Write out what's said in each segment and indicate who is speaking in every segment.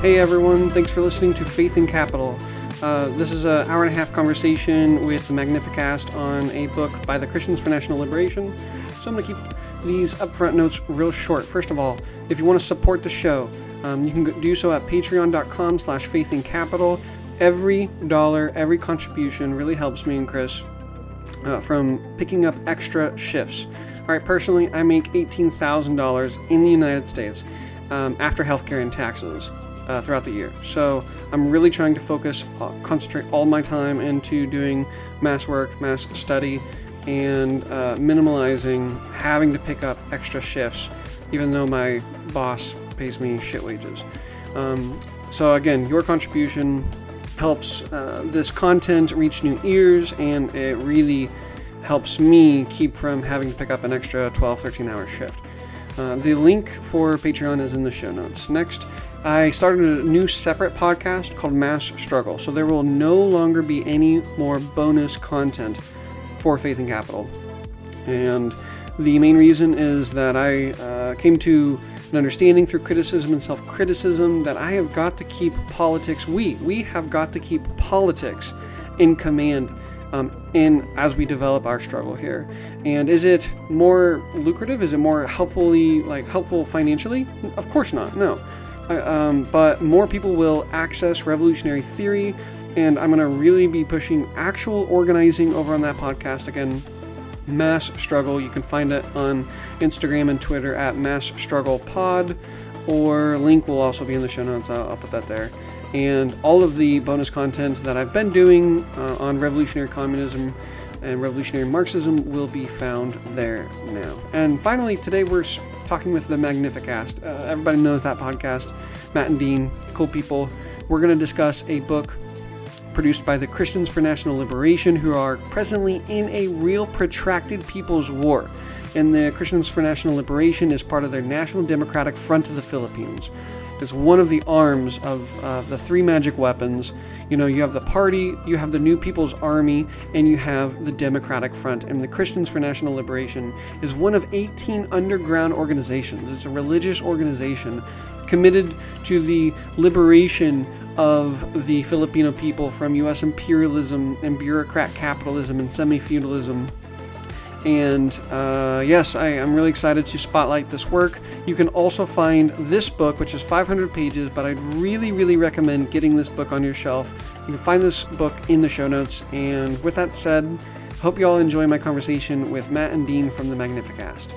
Speaker 1: Hey everyone, thanks for listening to Faith in Capital. This is an hour and a half conversation with the Magnificast on a book by the Christians for National Liberation. So I'm going to keep these upfront notes real short. First of all, if you want to support the show, you can do so at patreon.com/faithincapital. Every dollar, every contribution really helps me and Chris from picking up extra shifts. All right, personally, I make $18,000 in the United States after healthcare and taxes throughout the year. So I'm really trying to concentrate all my time into doing mass work, mass study, and minimalizing having to pick up extra shifts, even though my boss pays me shit wages. So again, your contribution helps this content reach new ears, and it really helps me keep from having to pick up an extra 12, 13-hour shift. The link for Patreon is in the show notes. Next, I started a new separate podcast called Mass Struggle, so there will no longer be any more bonus content for Faith in Capital. And the main reason is that I came to an understanding through criticism and self-criticism that I have got to keep politics, we have got to keep politics in command as we develop our struggle here. And is it more lucrative? Is it more helpful financially? Of course not, no. But more people will access revolutionary theory, and I'm going to really be pushing actual organizing over on that podcast. Again, Mass Struggle. You can find it on Instagram and Twitter at Mass Struggle Pod, or link will also be in the show notes. I'll put that there. And all of the bonus content that I've been doing on revolutionary communism and revolutionary Marxism will be found there now. And finally, today we're talking with the Magnificast. Everybody knows that podcast. Matt and Dean, cool people. We're going to discuss a book produced by the Christians for National Liberation, who are presently in a real protracted people's war. And the Christians for National Liberation is part of their National Democratic Front of the Philippines. It's one of the arms of the three magic weapons. You know, you have the party, you have the New People's Army, and you have the Democratic Front. And the Christians for National Liberation is one of 18 underground organizations. It's a religious organization committed to the liberation of the Filipino people from U.S. imperialism and bureaucrat capitalism and semi-feudalism. And yes, I'm really excited to spotlight this work. You can also find this book, which is 500 pages, but I'd really, really recommend getting this book on your shelf. You can find this book in the show notes. And with that said, hope you all enjoy my conversation with Matt and Dean from the Magnificast.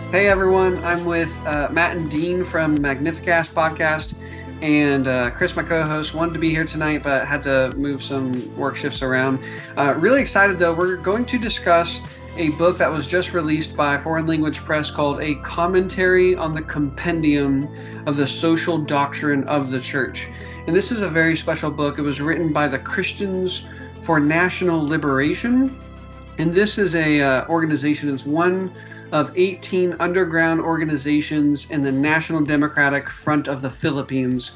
Speaker 1: Hey everyone, I'm with Matt and Dean from Magnificast podcast. And Chris, my co-host, wanted to be here tonight, but had to move some work shifts around. Really excited, though. We're going to discuss a book that was just released by Foreign Language Press called A Commentary on the Compendium of the Social Doctrine of the Church. And this is a very special book. It was written by the Christians for National Liberation. And this is a organization. It's one of 18 underground organizations in the National Democratic Front of the Philippines,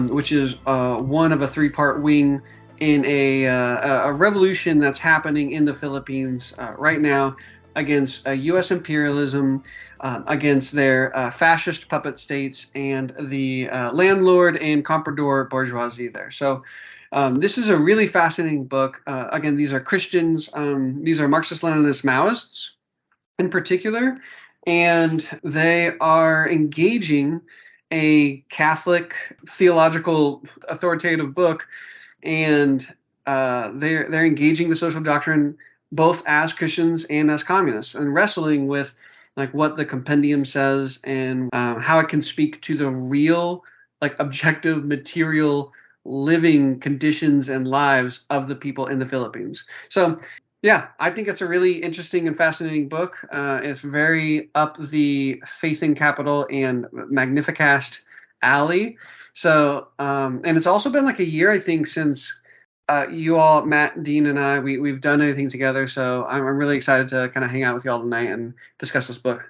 Speaker 1: which is one of a three-part wing in a revolution that's happening in the Philippines right now against U.S. imperialism, against their fascist puppet states, and the landlord and comprador bourgeoisie there. So this is a really fascinating book. Again, these are Christians. These are Marxist-Leninist Maoists in particular, and they are engaging a Catholic theological authoritative book, and they're engaging the social doctrine both as Christians and as communists, and wrestling with like what the Compendium says and how it can speak to the real, like, objective material living conditions and lives of the people in the Philippines. So yeah, I think it's a really interesting and fascinating book. It's very up the Faith in Capital and Magnificast alley. So, and it's also been like a year, I think, since you all, Matt, Dean, and I, we've done anything together. So I'm really excited to kind of hang out with you all tonight and discuss this book.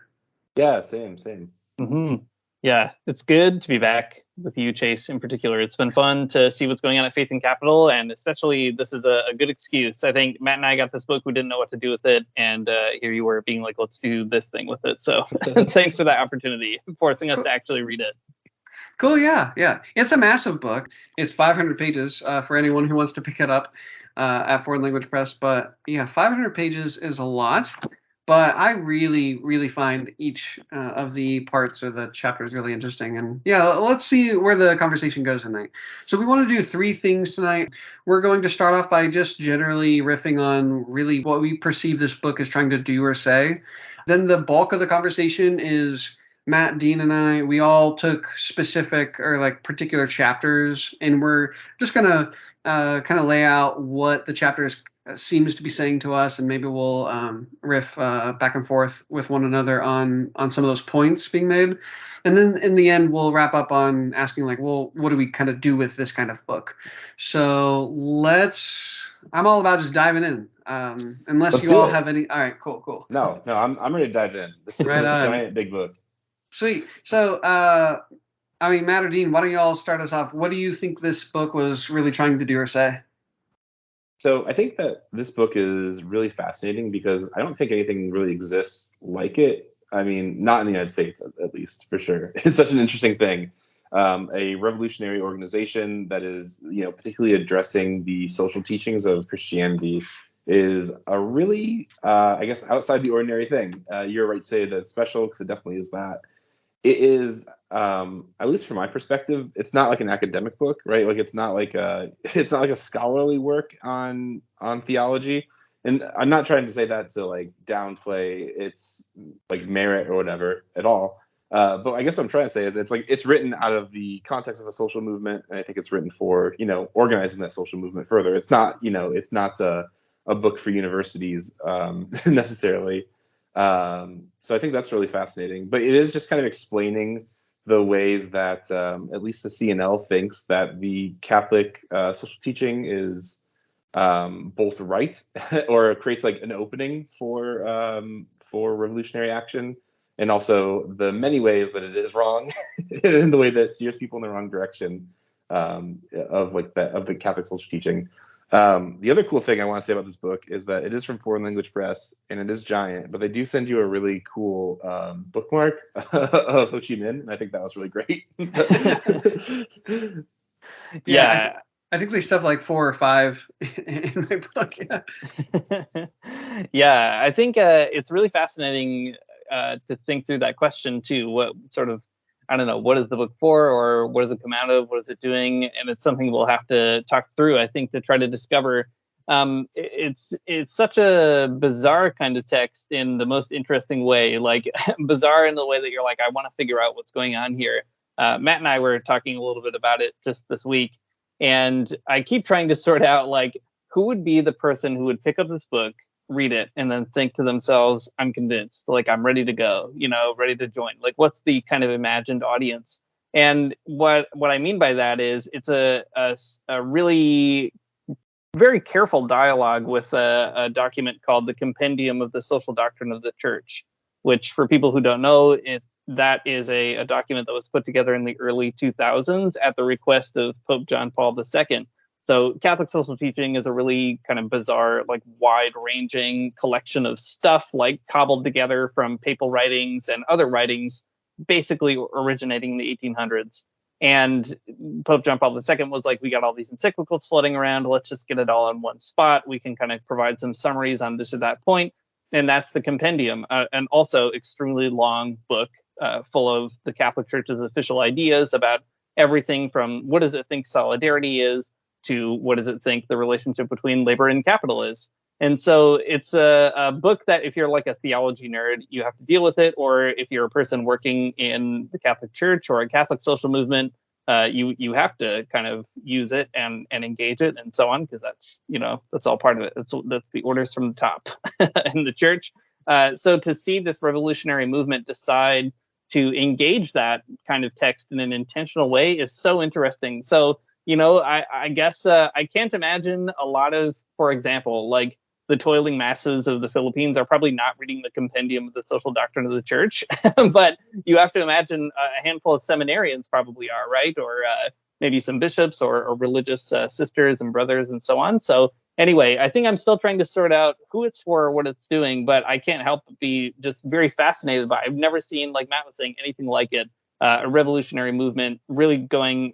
Speaker 2: Yeah, same.
Speaker 3: Mm-hmm. Yeah, it's good to be back
Speaker 2: with you, Chase, in particular. It's been fun to see what's going on at Faith and Capital, and especially this is a good excuse. I think Matt and I got this book, we didn't know what to do with it, and here you were being like, let's do this thing with it. So thanks for that opportunity, forcing us to actually read it.
Speaker 1: Cool, yeah. It's a massive book. It's 500 pages for anyone who wants to pick it up at Foreign Language Press. But yeah, 500 pages is a lot. But I really, really find each of the parts or the chapters really interesting. And yeah, let's see where the conversation goes tonight. So we want to do 3 things tonight. We're going to start off by just generally riffing on really what we perceive this book is trying to do or say. Then the bulk of the conversation is Matt, Dean, and I, we all took specific or like particular chapters, and we're just going to kind of lay out what the chapters seems to be saying to us, and maybe we'll riff back and forth with one another on some of those points being made. And then in the end, we'll wrap up on asking like, well, what do we kind of do with this kind of book? So I'm all about just diving in. Unless you all have any. All right, cool.
Speaker 3: No, I'm ready to dive in. This is a giant, big book.
Speaker 1: Sweet. So, Matt or Dean, why don't you all start us off? What do you think this book was really trying to do or say?
Speaker 3: So I think that this book is really fascinating because I don't think anything really exists like it. I mean, not in the United States, at least, for sure. It's such an interesting thing. A revolutionary organization that is, particularly addressing the social teachings of Christianity is a really, outside the ordinary thing. You're right to say that it's special because it definitely is that. It is, at least from my perspective, it's not like an academic book, right? Like it's not like a scholarly work on theology. And I'm not trying to say that to like downplay its like merit or whatever at all. But I guess what I'm trying to say is it's written out of the context of a social movement, and I think it's written for organizing that social movement further. It's not a book for universities necessarily. So I think that's really fascinating. But it is just kind of explaining the ways that at least the CNL thinks that the Catholic social teaching is both right or creates like an opening for revolutionary action, and also the many ways that it is wrong in the way that steers people in the wrong direction of the Catholic social teaching. The other cool thing I want to say about this book is that it is from Foreign Language Press and it is giant, but they do send you a really cool bookmark of Ho Chi Minh, and I think that was really great.
Speaker 1: Yeah. I think they stuff like 4 or 5 in my book. Yeah.
Speaker 2: Yeah, I think it's really fascinating to think through that question too. What sort of, I don't know, what is the book for, or what does it come out of? What is it doing? And it's something we'll have to talk through, I think, to try to discover. It's such a bizarre kind of text in the most interesting way, like bizarre in the way that you're like, I want to figure out what's going on here. Matt and I were talking a little bit about it just this week, and I keep trying to sort out like who would be the person who would pick up this book, read it, and then think to themselves, I'm convinced, like I'm ready to go, ready to join. Like what's the kind of imagined audience? And what I mean by that is it's a really very careful dialogue with a document called the Compendium of the Social Doctrine of the Church, which for people who don't know, that is a document that was put together in the early 2000s at the request of Pope John Paul II. So Catholic social teaching is a really kind of bizarre, like wide-ranging collection of stuff, like cobbled together from papal writings and other writings, basically originating in the 1800s. And Pope John Paul II was like, we got all these encyclicals floating around. Let's just get it all in one spot. We can kind of provide some summaries on this or that point. And that's the Compendium, and also extremely long book full of the Catholic Church's official ideas about everything from what does it think solidarity is to what does it think the relationship between labor and capital is. And so it's a book that if you're like a theology nerd, you have to deal with it. Or if you're a person working in the Catholic Church or a Catholic social movement, you have to kind of use it and engage it and so on, because that's all part of it. That's the orders from the top in the church. So to see this revolutionary movement decide to engage that kind of text in an intentional way is so interesting. So, I guess I can't imagine a lot of, for example, like the toiling masses of the Philippines are probably not reading the Compendium of the Social Doctrine of the Church. But you have to imagine a handful of seminarians probably are, right? Or maybe some bishops or religious sisters and brothers and so on. So anyway, I think I'm still trying to sort out who it's for or what it's doing, but I can't help but be just very fascinated by it. I've never seen, like Matt was saying, anything like it. A revolutionary movement really going,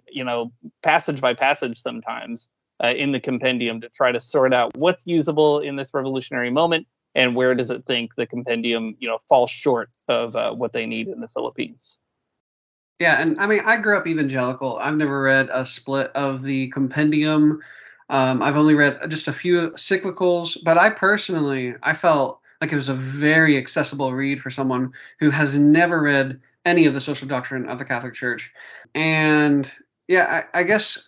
Speaker 2: passage by passage sometimes in the compendium to try to sort out what's usable in this revolutionary moment and where does it think the compendium, falls short of what they need in the Philippines.
Speaker 1: Yeah, and I mean, I grew up evangelical. I've never read a split of the compendium. I've only read just a few cyclicals, but I felt like it was a very accessible read for someone who has never read any of the social doctrine of the Catholic Church. And yeah, I guess,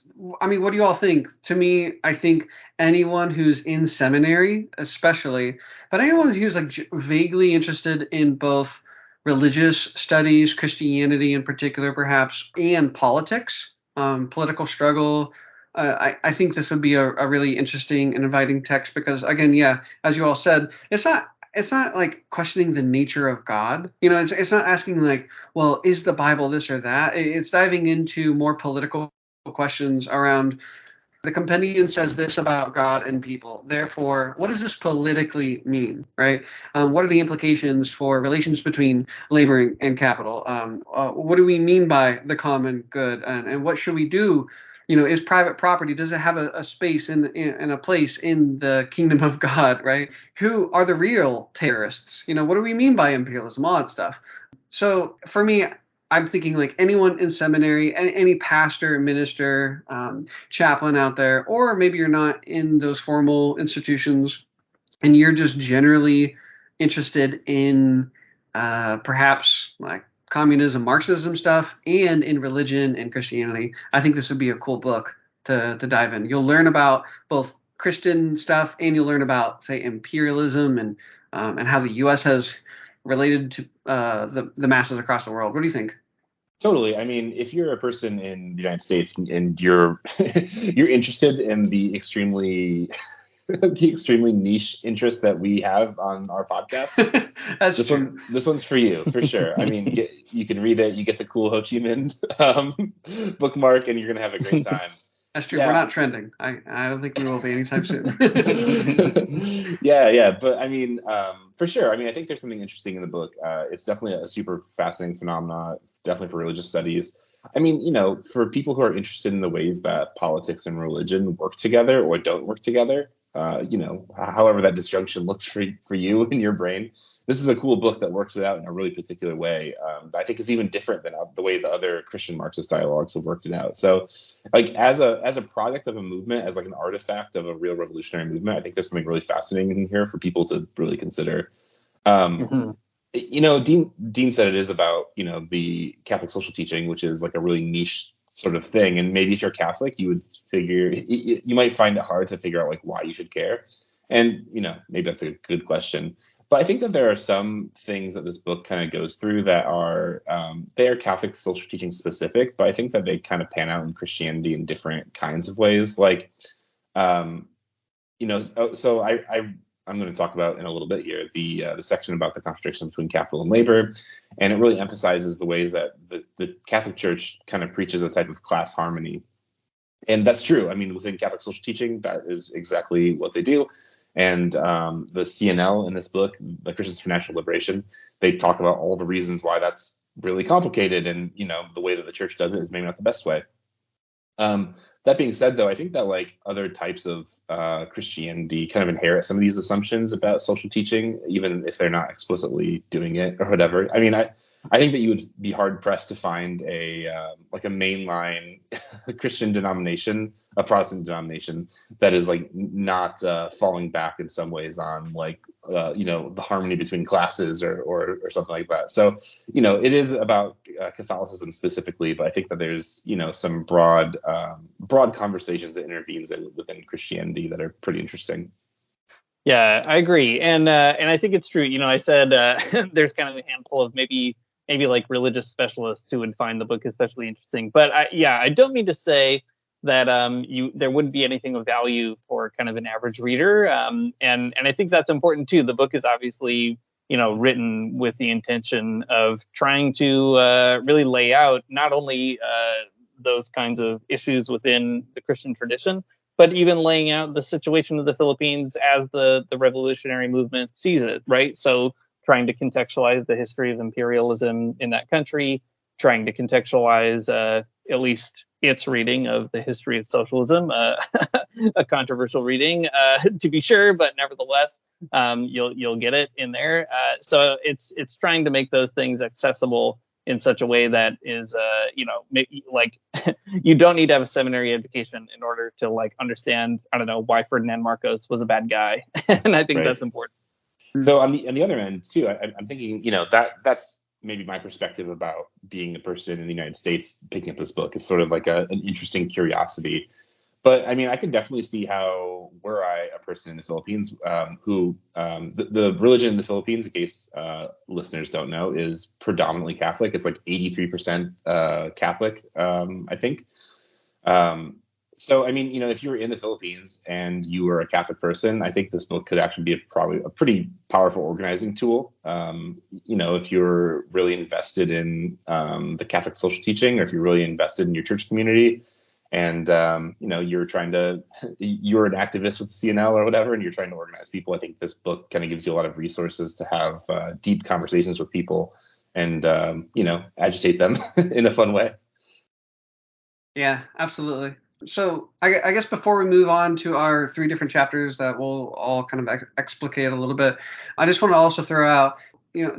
Speaker 1: I mean, what do you all think? To me, I think anyone who's in seminary, especially, but anyone who's like vaguely interested in both religious studies, Christianity in particular, perhaps, and politics, political struggle. I think this would be a really interesting and inviting text because, again, yeah, as you all said, it's not like questioning the nature of God. It's not asking like, well, is the Bible this or that? It's diving into more political questions around the compendium says this about God and people. Therefore, what does this politically mean, right? What are the implications for relations between labor and capital? What do we mean by the common good? And what should we do? Is private property, does it have a space in a place in the kingdom of God, right? Who are the real terrorists? What do we mean by imperialism? All that stuff. So for me, I'm thinking like anyone in seminary, any pastor, minister, chaplain out there, or maybe you're not in those formal institutions and you're just generally interested in perhaps like communism, Marxism stuff, and in religion and Christianity. I think this would be a cool book to dive in. You'll learn about both Christian stuff and you'll learn about, say, imperialism and how the U.S. has related to the masses across the world. What do you think?
Speaker 3: Totally. I mean, if you're a person in the United States and you're you're interested in the extremely niche interest that we have on our podcast, this one's for you for sure. I mean, you can read it, you get the cool Ho Chi Minh bookmark, and you're gonna have a great time.
Speaker 1: That's true. Yeah. We're not trending. I don't think we will be anytime soon.
Speaker 3: Yeah. But I mean, for sure. I mean, I think there's something interesting in the book. It's definitely a super fascinating phenomenon, definitely for religious studies. I mean, for people who are interested in the ways that politics and religion work together or don't work together, however that disjunction looks for you in your brain, this is a cool book that works it out in a really particular way. I think is even different than the way the other Christian Marxist dialogues have worked it out. So, like as a product of a movement, as like an artifact of a real revolutionary movement, I think there's something really fascinating in here for people to really consider. Dean said it is about the Catholic social teaching, which is like a really niche sort of thing, and maybe if you're Catholic, you would figure you might find it hard to figure out like why you should care, and maybe that's a good question. But I think that there are some things that this book kind of goes through that are they are Catholic social teaching specific, but I think that they kind of pan out in Christianity in different kinds of ways. Like, so I'm going to talk about in a little bit here the section about the contradiction between capital and labor, and it really emphasizes the ways that the Catholic Church kind of preaches a type of class harmony, and that's true. I mean, within Catholic social teaching, that is exactly what they do. And the CNL in this book, the Christians for National Liberation, they talk about all the reasons why that's really complicated, and the way that the church does it is maybe not the best way. That being said, though, I think that like other types of Christianity kind of inherit some of these assumptions about social teaching, even if they're not explicitly doing it or whatever. I mean, I think that you would be hard pressed to find a mainline Christian denomination, a Protestant denomination, that is like not falling back in some ways on like the harmony between classes or something like that. So it is about Catholicism specifically, but I think that there's some broad conversations that intervenes within Christianity that are pretty interesting.
Speaker 2: Yeah, I agree, and I think it's true. I said there's kind of a handful of maybe like religious specialists who would find the book especially interesting, but I don't mean to say that there wouldn't be anything of value for kind of an average reader. And I think that's important too. The book is obviously, written with the intention of trying to really lay out not only those kinds of issues within the Christian tradition, but even laying out the situation of the Philippines as the revolutionary movement sees it, right? So trying to contextualize the history of imperialism in that country, trying to contextualize at least its reading of the history of socialism, a controversial reading to be sure, but nevertheless, you'll get it in there. So it's trying to make those things accessible in such a way that is, like you don't need to have a seminary education in order to like understand, I don't know, why Ferdinand Marcos was a bad guy, and I think that's important.
Speaker 3: Though on the other end too, I'm thinking, that's maybe my perspective about being a person in the United States picking up this book. It's sort of like an interesting curiosity. But I mean, I can definitely see how, were I a person in the Philippines who the religion in the Philippines, in case listeners don't know, is predominantly Catholic. It's like 83% Catholic, I think. So, I mean, if you were in the Philippines and you were a Catholic person, I think this book could actually be probably a pretty powerful organizing tool. If you're really invested in the Catholic social teaching, or if you're really invested in your church community, and you're an activist with CNL or whatever, and you're trying to organize people, I think this book kind of gives you a lot of resources to have deep conversations with people and agitate them in a fun way.
Speaker 1: Yeah, absolutely. So I guess before we move on to our 3 different chapters that we'll all kind of explicate a little bit, I just want to also throw out,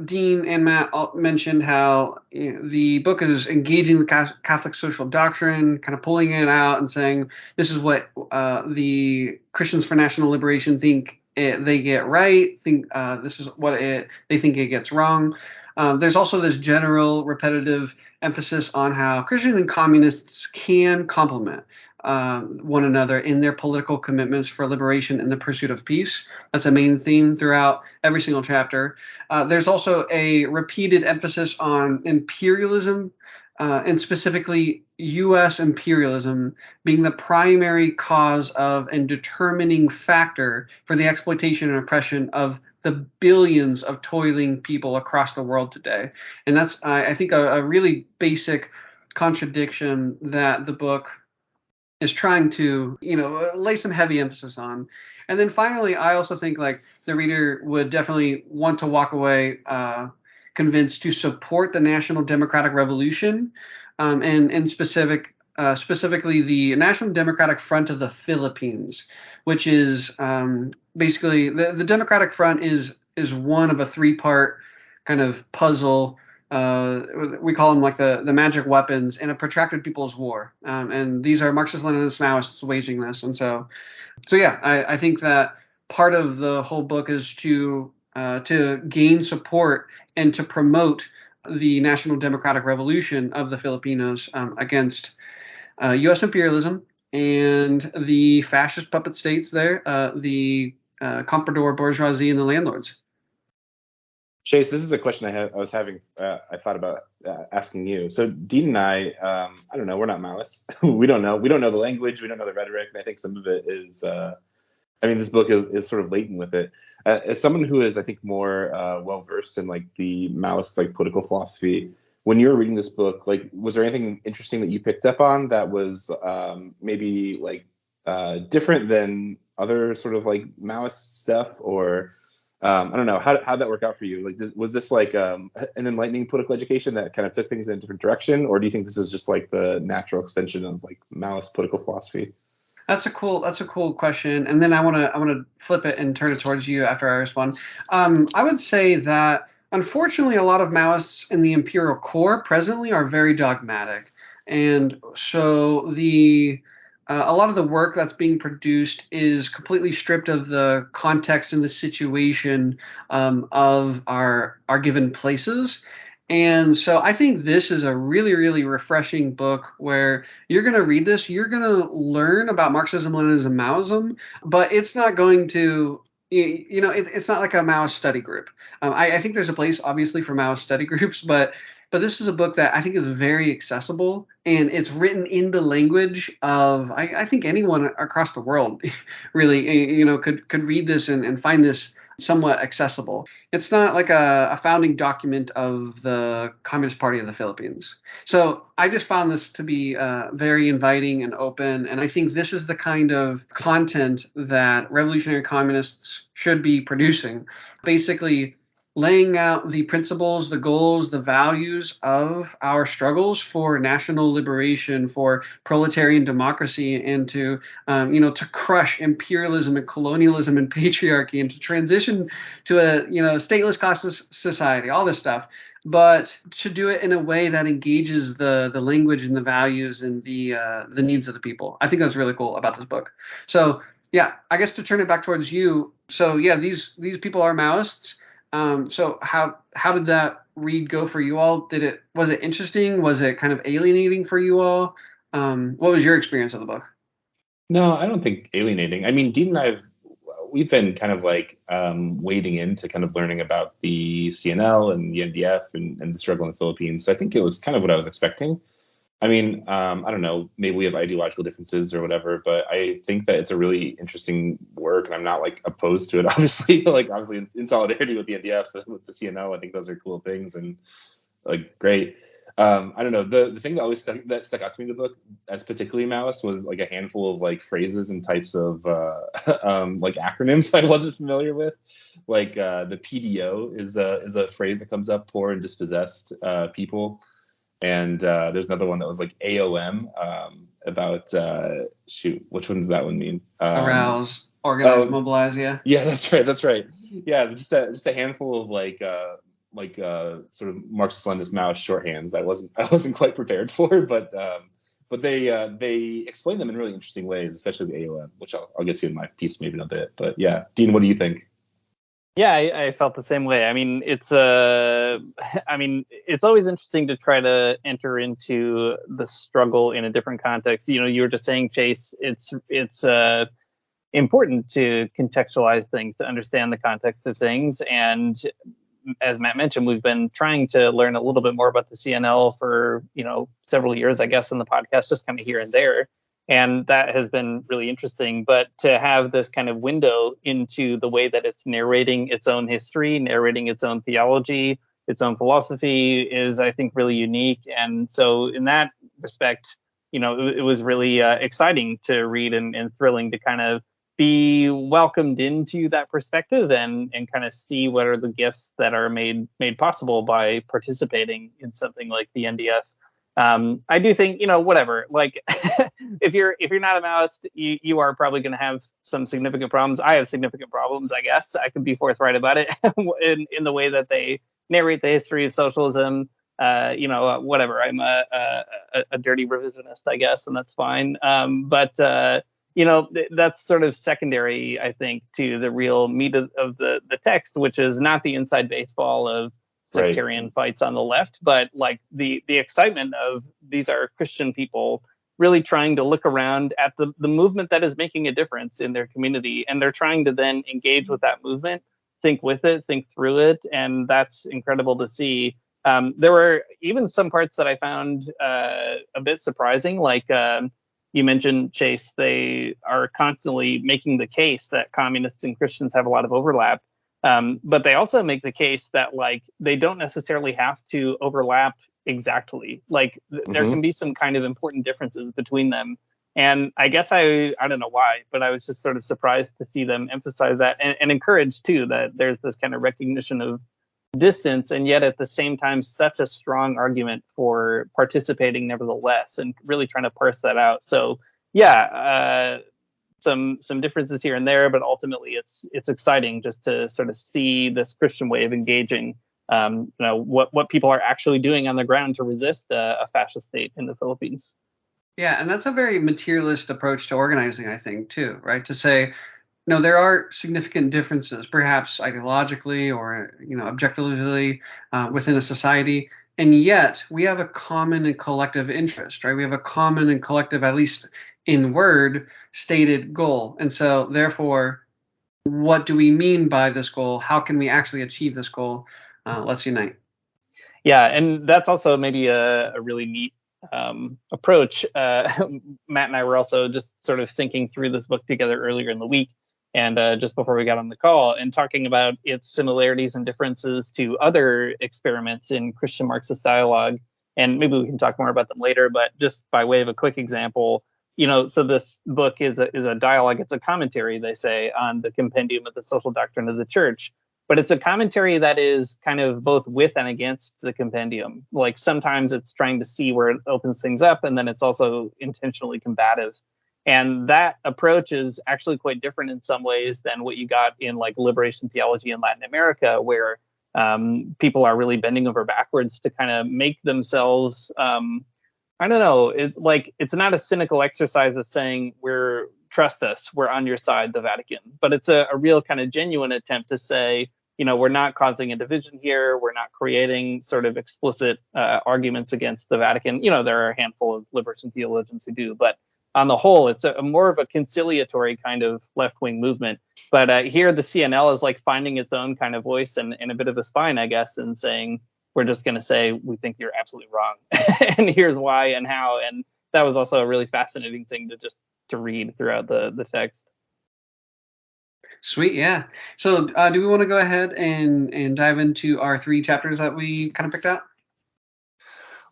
Speaker 1: Dean and Matt mentioned how the book is engaging the Catholic social doctrine, kind of pulling it out and saying this is what the Christians for National Liberation think they get right, this is what they think it gets wrong. There's also this general repetitive emphasis on how Christians and communists can complement one another in their political commitments for liberation and the pursuit of peace. That's a main theme throughout every single chapter. There's also a repeated emphasis on imperialism, and specifically U.S. imperialism being the primary cause of and determining factor for the exploitation and oppression of the billions of toiling people across the world today. And that's, I think, a really basic contradiction that the book is trying to, lay some heavy emphasis on. And then finally, I also think like the reader would definitely want to walk away convinced to support the National Democratic Revolution, and specifically the National Democratic Front of the Philippines, which is basically the Democratic Front is one of a 3-part kind of puzzle. We call them like the magic weapons in a protracted people's war, and these are Marxist-Leninist Maoists waging this. And so yeah, I think that part of the whole book is to gain support and to promote the National Democratic Revolution of the Filipinos against U.S. imperialism and the fascist puppet states there, the comprador bourgeoisie and the landlords.
Speaker 3: Chase, this is a question I thought about asking you. So Dean and I don't know, we're not Maoists. we don't know the language, we don't know the rhetoric, and I think some of it is, this book is sort of latent with it. As someone who is, I think, more well-versed in like the Maoist like political philosophy, when you were reading this book, like, was there anything interesting that you picked up on that was maybe like different than other sort of like Maoist stuff, or I don't know, how'd that work out for you? Like, was this like an enlightening political education that kind of took things in a different direction, or do you think this is just like the natural extension of like Maoist political philosophy?
Speaker 1: That's a cool question, and then I want to flip it and turn it towards you after I respond. I would say that unfortunately a lot of Maoists in the imperial core presently are very dogmatic, and so a lot of the work that's being produced is completely stripped of the context and the situation of our given places. And so I think this is a really, really refreshing book where you're going to read this, you're going to learn about Marxism, Leninism, Maoism, but it's not going to, it's not like a Maoist study group. I think there's a place, obviously, for Maoist study groups, but But this is a book that I think is very accessible, and it's written in the language of, I think anyone across the world really, could read this and find this somewhat accessible. It's not like a founding document of the Communist Party of the Philippines. So I just found this to be very inviting and open, and I think this is the kind of content that revolutionary communists should be producing. Basically, laying out the principles, the goals, the values of our struggles for national liberation, for proletarian democracy, and to crush imperialism and colonialism and patriarchy, and to transition to a stateless class society, all this stuff. But to do it in a way that engages the language and the values and the needs of the people. I think that's really cool about this book. So yeah, I guess to turn it back towards you. So yeah, these people are Maoists. So how did that read go for you all? Was it interesting? Was it kind of alienating for you all? What was your experience of the book?
Speaker 3: No, I don't think alienating. I mean, Dean and we've been kind of like wading into kind of learning about the CNL and the NDF and the struggle in the Philippines. So I think it was kind of what I was expecting. I mean, I don't know, maybe we have ideological differences or whatever, but I think that it's a really interesting work, and I'm not like opposed to it, obviously, obviously in solidarity with the NDF, with the CNO. I think those are cool things and like great. I don't know, the thing that always stuck out to me in the book as particularly Maoist was like a handful of like phrases and types of like acronyms I wasn't familiar with. Like the PDO is a phrase that comes up, poor and dispossessed people. And there's another one that was like AOM about which one does that one mean?
Speaker 1: Arouse, organize, mobilize. Yeah.
Speaker 3: Yeah, that's right. Yeah, just a handful of like sort of Marxist-Leninist Maoist shorthands that I wasn't quite prepared for, but they explain them in really interesting ways, especially the AOM, which I'll get to in my piece maybe in a bit. But yeah, Dean, what do you think?
Speaker 2: Yeah, I felt the same way. I mean, it's always interesting to try to enter into the struggle in a different context. You were just saying, Chase, it's important to contextualize things, to understand the context of things. And as Matt mentioned, we've been trying to learn a little bit more about the CNL for, several years, I guess, in the podcast, just kind of here and there. And that has been really interesting. But to have this kind of window into the way that it's narrating its own history, narrating its own theology, its own philosophy is, I think, really unique. And so in that respect, it was really exciting to read and thrilling to kind of be welcomed into that perspective and kind of see what are the gifts that are made possible by participating in something like the NDF. I do think, whatever, like if you're not a Maoist, you are probably going to have some significant problems. I have significant problems, I guess. I can be forthright about it in the way that they narrate the history of socialism. Whatever. I'm a dirty revisionist, I guess, and that's fine. But that's sort of secondary, I think, to the real meat of the text, which is not the inside baseball of sectarian fights on the left, but like the excitement of these are Christian people really trying to look around at the movement that is making a difference in their community, and they're trying to then engage with that movement, think with it, think through it, and that's incredible to see. There were even some parts that I found a bit surprising, like you mentioned, Chase, they are constantly making the case that communists and Christians have a lot of overlap. But they also make the case that like they don't necessarily have to overlap exactly. Like there can be some kind of important differences between them. And I guess I don't know why, but I was just sort of surprised to see them emphasize that and encourage too that there's this kind of recognition of distance, and yet at the same time such a strong argument for participating nevertheless, and really trying to parse that out. So yeah, some differences here and there, but ultimately it's exciting just to sort of see this Christian way of engaging, what people are actually doing on the ground to resist a fascist state in the Philippines.
Speaker 1: Yeah, and that's a very materialist approach to organizing, I think, too, right? To say, no, there are significant differences, perhaps ideologically or objectively within a society, and yet we have a common and collective interest, right? We have a common and collective, at least in word, stated goal. And so therefore, what do we mean by this goal? How can we actually achieve this goal? Let's unite.
Speaker 2: Yeah, and that's also maybe a really neat approach. Matt and I were also just sort of thinking through this book together earlier in the week, and just before we got on the call, and talking about its similarities and differences to other experiments in Christian Marxist dialogue. And maybe we can talk more about them later, but just by way of a quick example, so this book is a dialogue, it's a commentary, they say, on the Compendium of the Social Doctrine of the Church. But it's a commentary that is kind of both with and against the compendium. Like sometimes it's trying to see where it opens things up, and then it's also intentionally combative. And that approach is actually quite different in some ways than what you got in like liberation theology in Latin America, where people are really bending over backwards to kind of make themselves, I don't know, it's not a cynical exercise of saying trust us, we're on your side, the Vatican, but it's a real kind of genuine attempt to say, we're not causing a division here. We're not creating sort of explicit arguments against the Vatican. There are a handful of liberation theologians who do, but on the whole, it's a more of a conciliatory kind of left-wing movement. But here, the CNL is like finding its own kind of voice and a bit of a spine, I guess, and saying, we're just going to say, we think you're absolutely wrong. And here's why and how. And that was also a really fascinating thing to read throughout the text.
Speaker 1: Sweet, yeah. So do we want to go ahead and dive into our 3 chapters that we kind of picked out?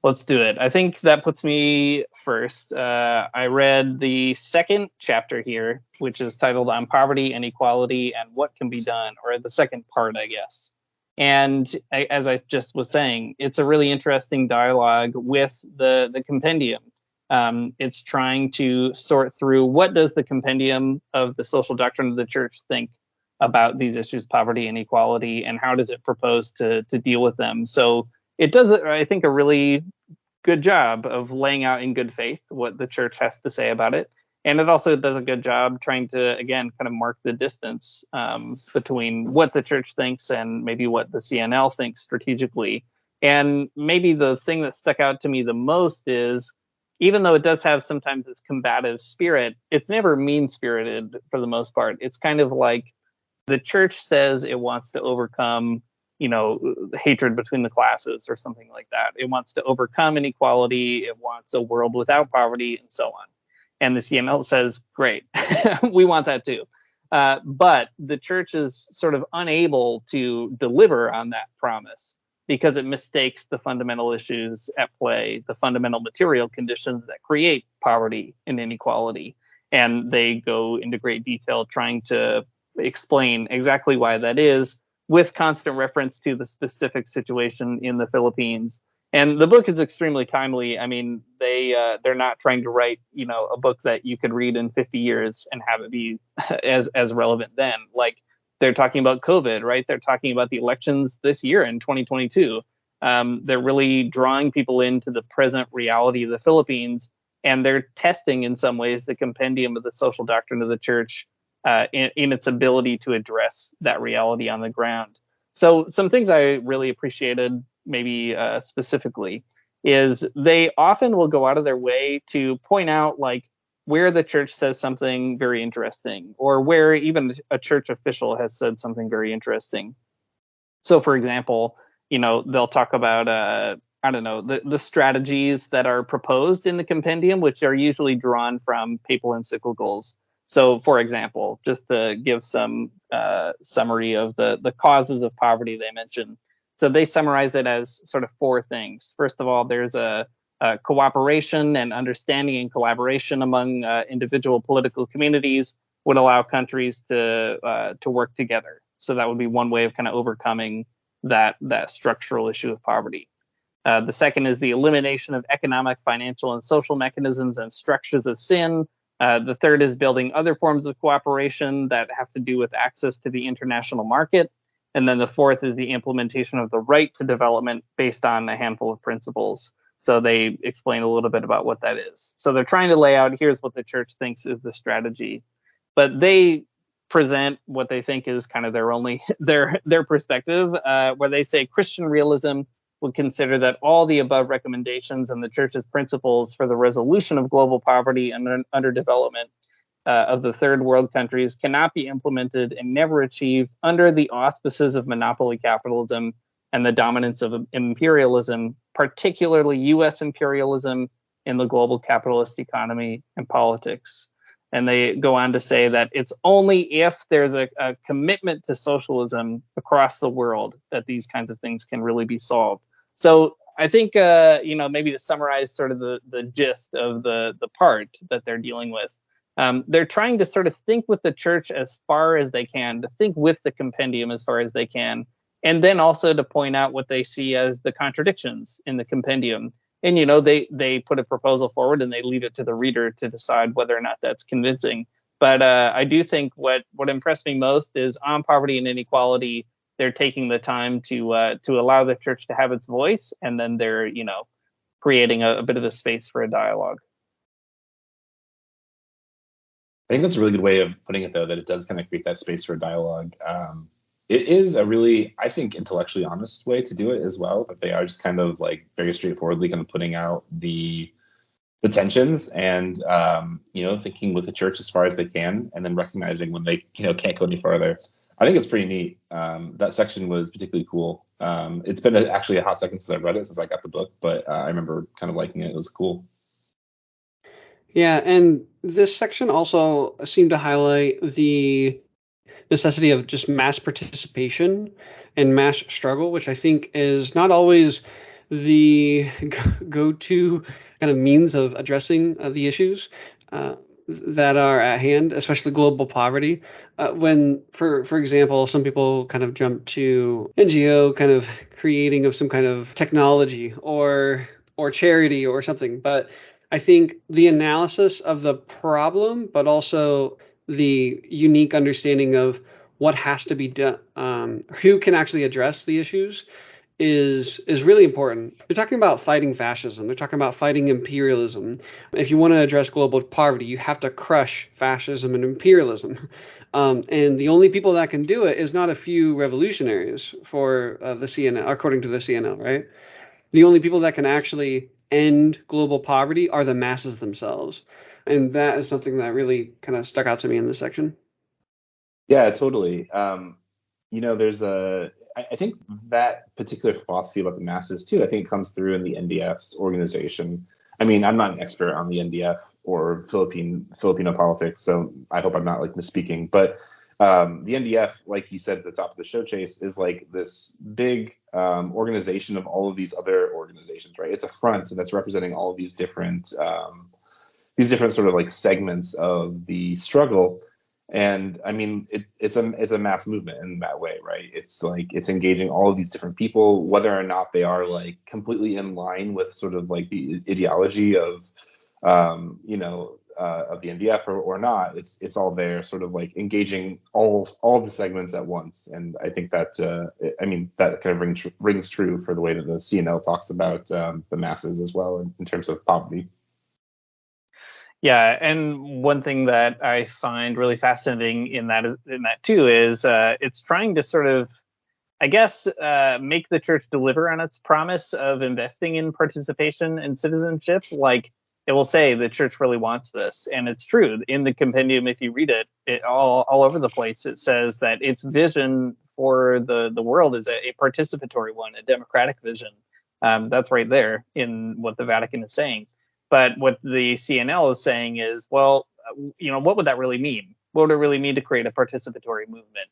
Speaker 2: Let's do it. I think that puts me first. I read the second chapter here, which is titled On Poverty, Inequality, and What Can Be Done, or the second part, I guess. And as I just was saying, it's a really interesting dialogue with the compendium. It's trying to sort through what does the Compendium of the Social Doctrine of the Church think about these issues, poverty and equality, and how does it propose to deal with them? So it does, I think, a really good job of laying out in good faith what the church has to say about it. And it also does a good job trying to, again, kind of mark the distance between what the church thinks and maybe what the CNL thinks strategically. And maybe the thing that stuck out to me the most is, even though it does have sometimes this combative spirit, it's never mean-spirited for the most part. It's kind of like the church says it wants to overcome, hatred between the classes or something like that. It wants to overcome inequality. It wants a world without poverty and so on. And the CNL says, great, we want that too. But the church is sort of unable to deliver on that promise because it mistakes the fundamental issues at play, the fundamental material conditions that create poverty and inequality. And they go into great detail trying to explain exactly why that is, with constant reference to the specific situation in the Philippines. And the book is extremely timely. I mean, they're not trying to write, a book that you could read in 50 years and have it be as relevant then. Like, they're talking about COVID, right? They're talking about the elections this year in 2022. They're really drawing people into the present reality of the Philippines, and they're testing in some ways the Compendium of the Social Doctrine of the Church in its ability to address that reality on the ground. So some things I really appreciated, maybe specifically, is they often will go out of their way to point out like where the church says something very interesting, or where even a church official has said something very interesting. So, for example, they'll talk about, the strategies that are proposed in the compendium, which are usually drawn from papal encyclicals. So, for example, just to give some summary of the causes of poverty they mention. So they summarize it as sort of 4 things. First of all, there's a cooperation and understanding and collaboration among individual political communities would allow countries to work together. So that would be one way of kind of overcoming that structural issue of poverty. The second is the elimination of economic, financial, and social mechanisms and structures of sin. The third is building other forms of cooperation that have to do with access to the international market. And then the fourth is the implementation of the right to development based on a handful of principles. So they explain a little bit about what that is. So they're trying to lay out, here's what the church thinks is the strategy. But they present what they think is kind of their perspective, where they say Christian realism would consider that all the above recommendations and the church's principles for the resolution of global poverty and underdevelopment of the third world countries cannot be implemented and never achieved under the auspices of monopoly capitalism and the dominance of imperialism, particularly U.S. imperialism in the global capitalist economy and politics. And they go on to say that it's only if there's a commitment to socialism across the world that these kinds of things can really be solved. So I think, maybe to summarize sort of the gist of the part that they're dealing with, they're trying to sort of think with the church as far as they can, to think with the compendium as far as they can, and then also to point out what they see as the contradictions in the compendium. And, they put a proposal forward and they leave it to the reader to decide whether or not that's convincing. But I do think what impressed me most is on poverty and inequality, they're taking the time to allow the church to have its voice, and then they're, creating a bit of a space for a dialogue.
Speaker 3: I think that's a really good way of putting it, though, that it does kind of create that space for dialogue. It is a really, I think, intellectually honest way to do it as well, that they are just kind of like very straightforwardly kind of putting out the tensions and, thinking with the church as far as they can, and then recognizing when they, can't go any farther. I think it's pretty neat. That section was particularly cool. It's been actually a hot second since I read it, since I got the book, but I remember kind of liking it. It was cool.
Speaker 1: Yeah, and this section also seemed to highlight the necessity of just mass participation and mass struggle, which I think is not always the go-to kind of means of addressing the issues that are at hand, especially global poverty. When, for example, some people kind of jump to NGO kind of creating of some kind of technology or charity or something, but I think the analysis of the problem, but also the unique understanding of what has to be done, who can actually address the issues, is really important. They're talking about fighting fascism. They're talking about fighting imperialism. If you want to address global poverty, you have to crush fascism and imperialism. And the only people that can do it is not a few revolutionaries for the CNL, according to the CNL, right? The only people that can actually end global poverty are the masses themselves. And that is something that really kind of stuck out to me in this section.
Speaker 3: Yeah, totally. I think that particular philosophy about the masses too, I think it comes through in the NDF's organization. I mean, I'm not an expert on the NDF or Filipino politics, so I hope I'm not like misspeaking. But the NDF, like you said at the top of the show, Chase, is like this big organization of all of these other organizations, right? It's a front that's representing all of these different sort of like segments of the struggle. And I mean, it's a mass movement in that way, right? It's like it's engaging all of these different people, whether or not they are like completely in line with sort of like the ideology of of the NDF or not. It's all there, sort of like engaging all the segments at once. And I think that that kind of rings true for the way that the CNL talks about the masses as well in terms of poverty.
Speaker 2: Yeah, and one thing that I find really fascinating in that too is it's trying to sort of, I guess, make the church deliver on its promise of investing in participation and citizenship. Like it will say the church really wants this, and it's true. In the compendium, if you read it all over the place, it says that its vision for the world is a participatory one, a democratic vision. That's right there in what the Vatican is saying. But what the CNL is saying is, well, what would that really mean? What would it really mean to create a participatory movement?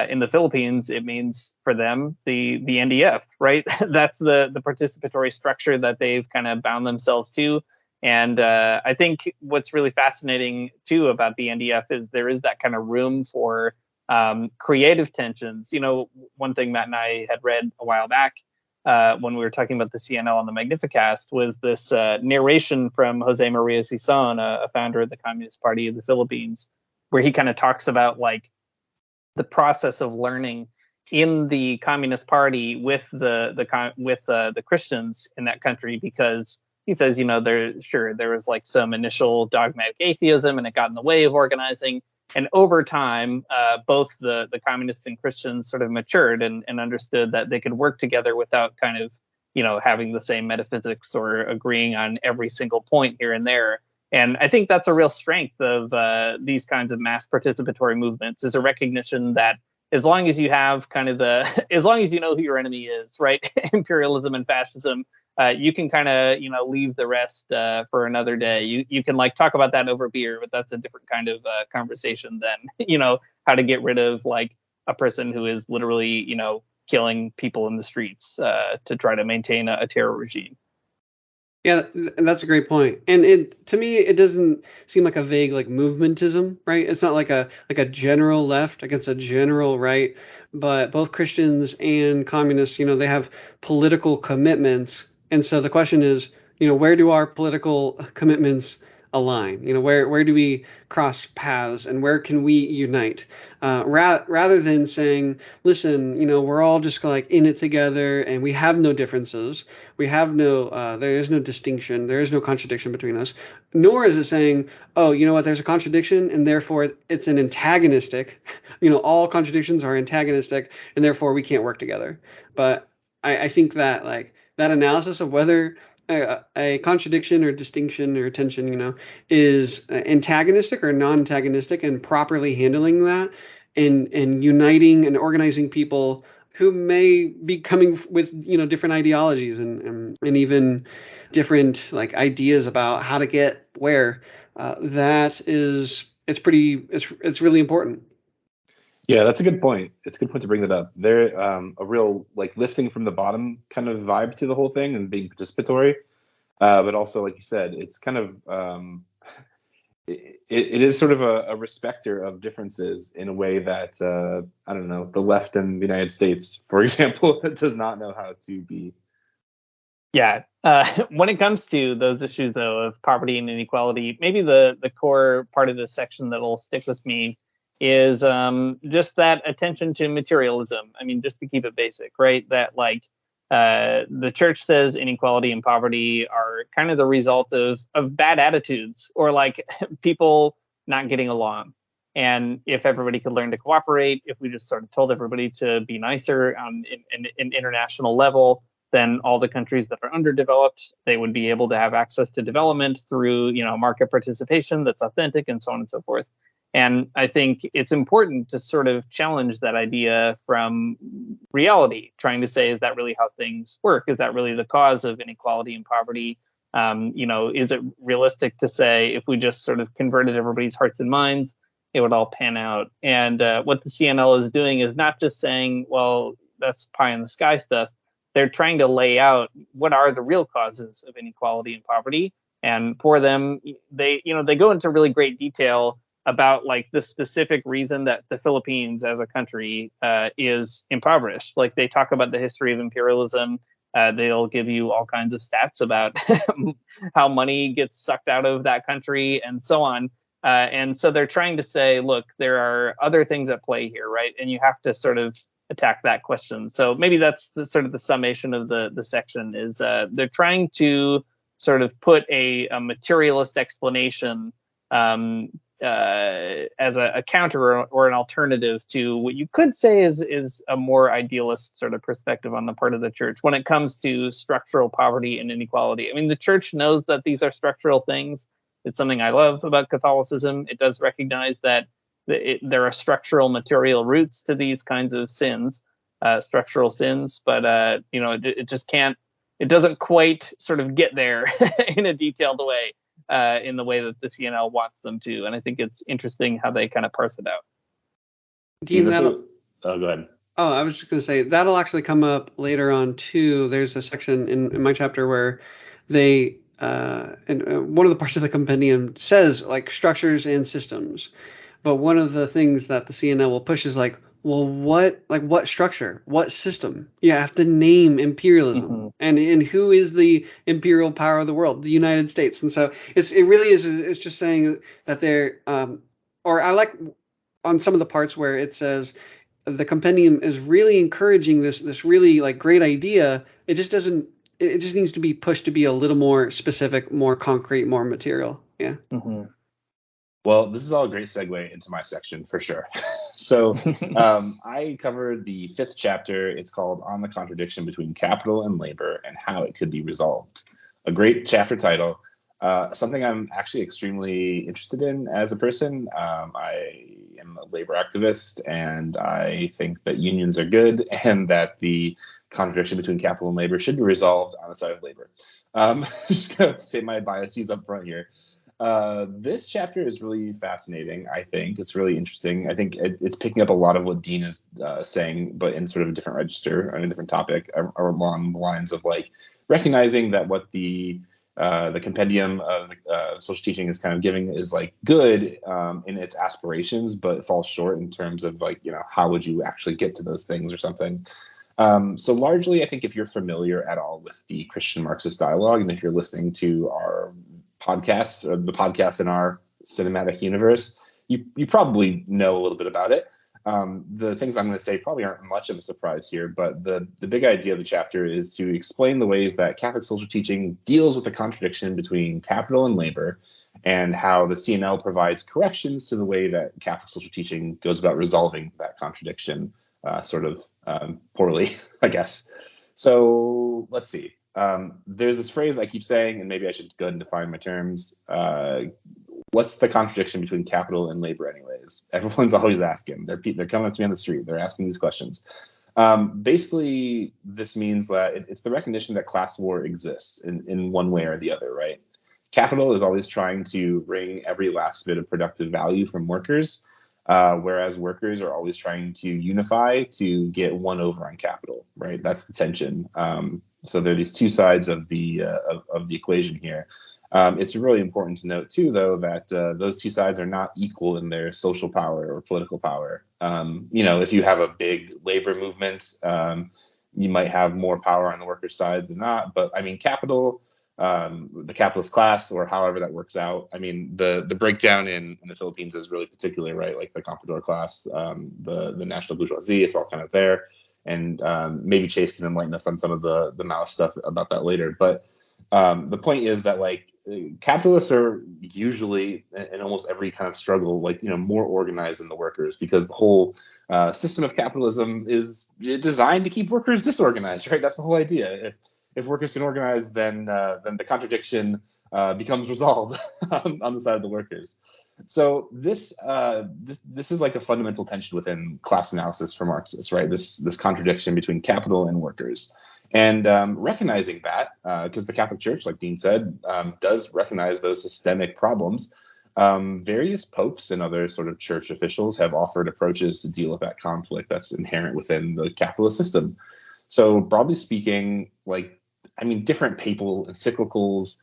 Speaker 2: In the Philippines, it means for them the NDF, right? That's the participatory structure that they've kind of bound themselves to. And I think what's really fascinating too about the NDF is there is that kind of room for creative tensions. One thing Matt and I had read a while back when we were talking about the CNL on the Magnificast was this narration from Jose Maria Sison, a founder of the Communist Party of the Philippines, where he kind of talks about like the process of learning in the Communist Party with the Christians in that country, because he says, there was like some initial dogmatic atheism and it got in the way of organizing. And over time, both the communists and Christians sort of matured and understood that they could work together without kind of, having the same metaphysics or agreeing on every single point here and there. And I think that's a real strength of these kinds of mass participatory movements, is a recognition that as long as you have kind of as long as you know who your enemy is, right? Imperialism and fascism, you can kind of, leave the rest for another day. You can like talk about that over beer, but that's a different kind of conversation than, how to get rid of like a person who is literally, killing people in the streets to try to maintain a terror regime.
Speaker 1: Yeah, that's a great point. And to me, it doesn't seem like a vague like movementism, right? It's not like a general left against a general right, but both Christians and communists, they have political commitments. And so the question is, where do our political commitments align? Where do we cross paths and where can we unite? Rather than saying, listen, we're all just like in it together and we have no differences. We have there is no distinction. There is no contradiction between us. Nor is it saying, oh, you know what, there's a contradiction and therefore it's an antagonistic. All contradictions are antagonistic and therefore we can't work together. But I think that like that analysis of whether a contradiction or distinction or tension, is antagonistic or non-antagonistic, and properly handling that and uniting and organizing people who may be coming with, different ideologies and even different like ideas about how to get where. It's really important.
Speaker 3: Yeah, that's a good point. It's a good point to bring that up. There, a real like lifting from the bottom kind of vibe to the whole thing and being participatory. But also, like you said, it's kind of it is sort of a respecter of differences in a way that I don't know, the left in the United States, for example, does not know how to be.
Speaker 2: Yeah. When it comes to those issues, though, of poverty and inequality, maybe the core part of this section that'll stick with me is just that attention to materialism. I mean, just to keep it basic, right? That like the church says inequality and poverty are kind of the result of bad attitudes or like people not getting along. And if everybody could learn to cooperate, if we just sort of told everybody to be nicer on an international level, then all the countries that are underdeveloped, they would be able to have access to development through, market participation that's authentic and so on and so forth. And I think it's important to sort of challenge that idea from reality, trying to say, is that really how things work? Is that really the cause of inequality and poverty? Is it realistic to say if we just sort of converted everybody's hearts and minds, it would all pan out? And what the CNL is doing is not just saying, well, that's pie in the sky stuff. They're trying to lay out what are the real causes of inequality and poverty. And for them, they go into really great detail about like the specific reason that the Philippines as a country is impoverished. Like they talk about the history of imperialism. They'll give you all kinds of stats about how money gets sucked out of that country and so on. And so they're trying to say, look, there are other things at play here, right? And you have to sort of attack that question. So maybe that's the sort of the summation of the section is they're trying to sort of put a materialist explanation as a counter or an alternative to what you could say is a more idealist sort of perspective on the part of the church when it comes to structural poverty and inequality. I mean, the church knows that these are structural things. It's something I love about Catholicism. It does recognize that there are structural material roots to these kinds of sins, structural sins, but it just can't. It doesn't quite sort of get there in a detailed way. In the way that the CNL wants them to. And I think it's interesting how they kind of parse it out.
Speaker 1: Dean,
Speaker 3: go ahead.
Speaker 1: Oh, I was just going to say, that'll actually come up later on, too. There's a section in my chapter where they, and one of the parts of the compendium says, like, structures and systems. But one of the things that the CNL will push is, like, well, what structure? What system? You have to name imperialism. Mm-hmm. And who is the imperial power of the world? The United States. And so it really is, it's just saying that they're, or I like on some of the parts where it says the compendium is really encouraging this really like great idea. It just needs to be pushed to be a little more specific, more concrete, more material. Yeah.
Speaker 2: Mm-hmm.
Speaker 3: Well, this is all a great segue into my section for sure. So I covered the 5th chapter. It's called On the Contradiction Between Capital and Labor and How It Could Be Resolved. A great chapter title. Something I'm actually extremely interested in as a person. I am a labor activist, and I think that unions are good, and that the contradiction between capital and labor should be resolved on the side of labor. Just gonna say my biases up front here. This chapter is really fascinating. I think it's really interesting. I think it's picking up a lot of what Dean is saying, but in sort of a different register, on a different topic, or along the lines of like recognizing that what the compendium of social teaching is kind of giving is like good in its aspirations, but it falls short in terms of like, how would you actually get to those things or something. So largely, I think if you're familiar at all with the Christian Marxist dialogue, and if you're listening to our podcasts, or the podcast in our cinematic universe, you probably know a little bit about it. The things I'm going to say probably aren't much of a surprise here, but the big idea of the chapter is to explain the ways that Catholic social teaching deals with the contradiction between capital and labor, and how the CNL provides corrections to the way that Catholic social teaching goes about resolving that contradiction, poorly, I guess. So let's see. There's this phrase I keep saying, and maybe I should go ahead and define my terms. What's the contradiction between capital and labor anyways? Everyone's always asking. They're coming up to me on the street. They're asking these questions. Basically, this means that it's the recognition that class war exists in one way or the other, right? Capital is always trying to wring every last bit of productive value from workers, whereas workers are always trying to unify to get one over on capital, right? That's the tension. So there are these two sides of the equation here. It's really important to note too, though, that those two sides are not equal in their social power or political power. If you have a big labor movement, you might have more power on the workers' side than not. But I mean, capital, the capitalist class, or however that works out. I mean, the breakdown in the Philippines is really particular, right? Like the comprador class, the national bourgeoisie, it's all kind of there. And maybe Chase can enlighten us on some of the Maoist stuff about that later. But the point is that like capitalists are usually in almost every kind of struggle, like, more organized than the workers, because the whole system of capitalism is designed to keep workers disorganized, right? That's the whole idea. If workers can organize, then the contradiction becomes resolved on the side of the workers. So this is like a fundamental tension within class analysis for Marxists, right? This contradiction between capital and workers, and recognizing that, because the Catholic Church, like Dean said, does recognize those systemic problems. Various popes and other sort of church officials have offered approaches to deal with that conflict that's inherent within the capitalist system. So broadly speaking, different papal encyclicals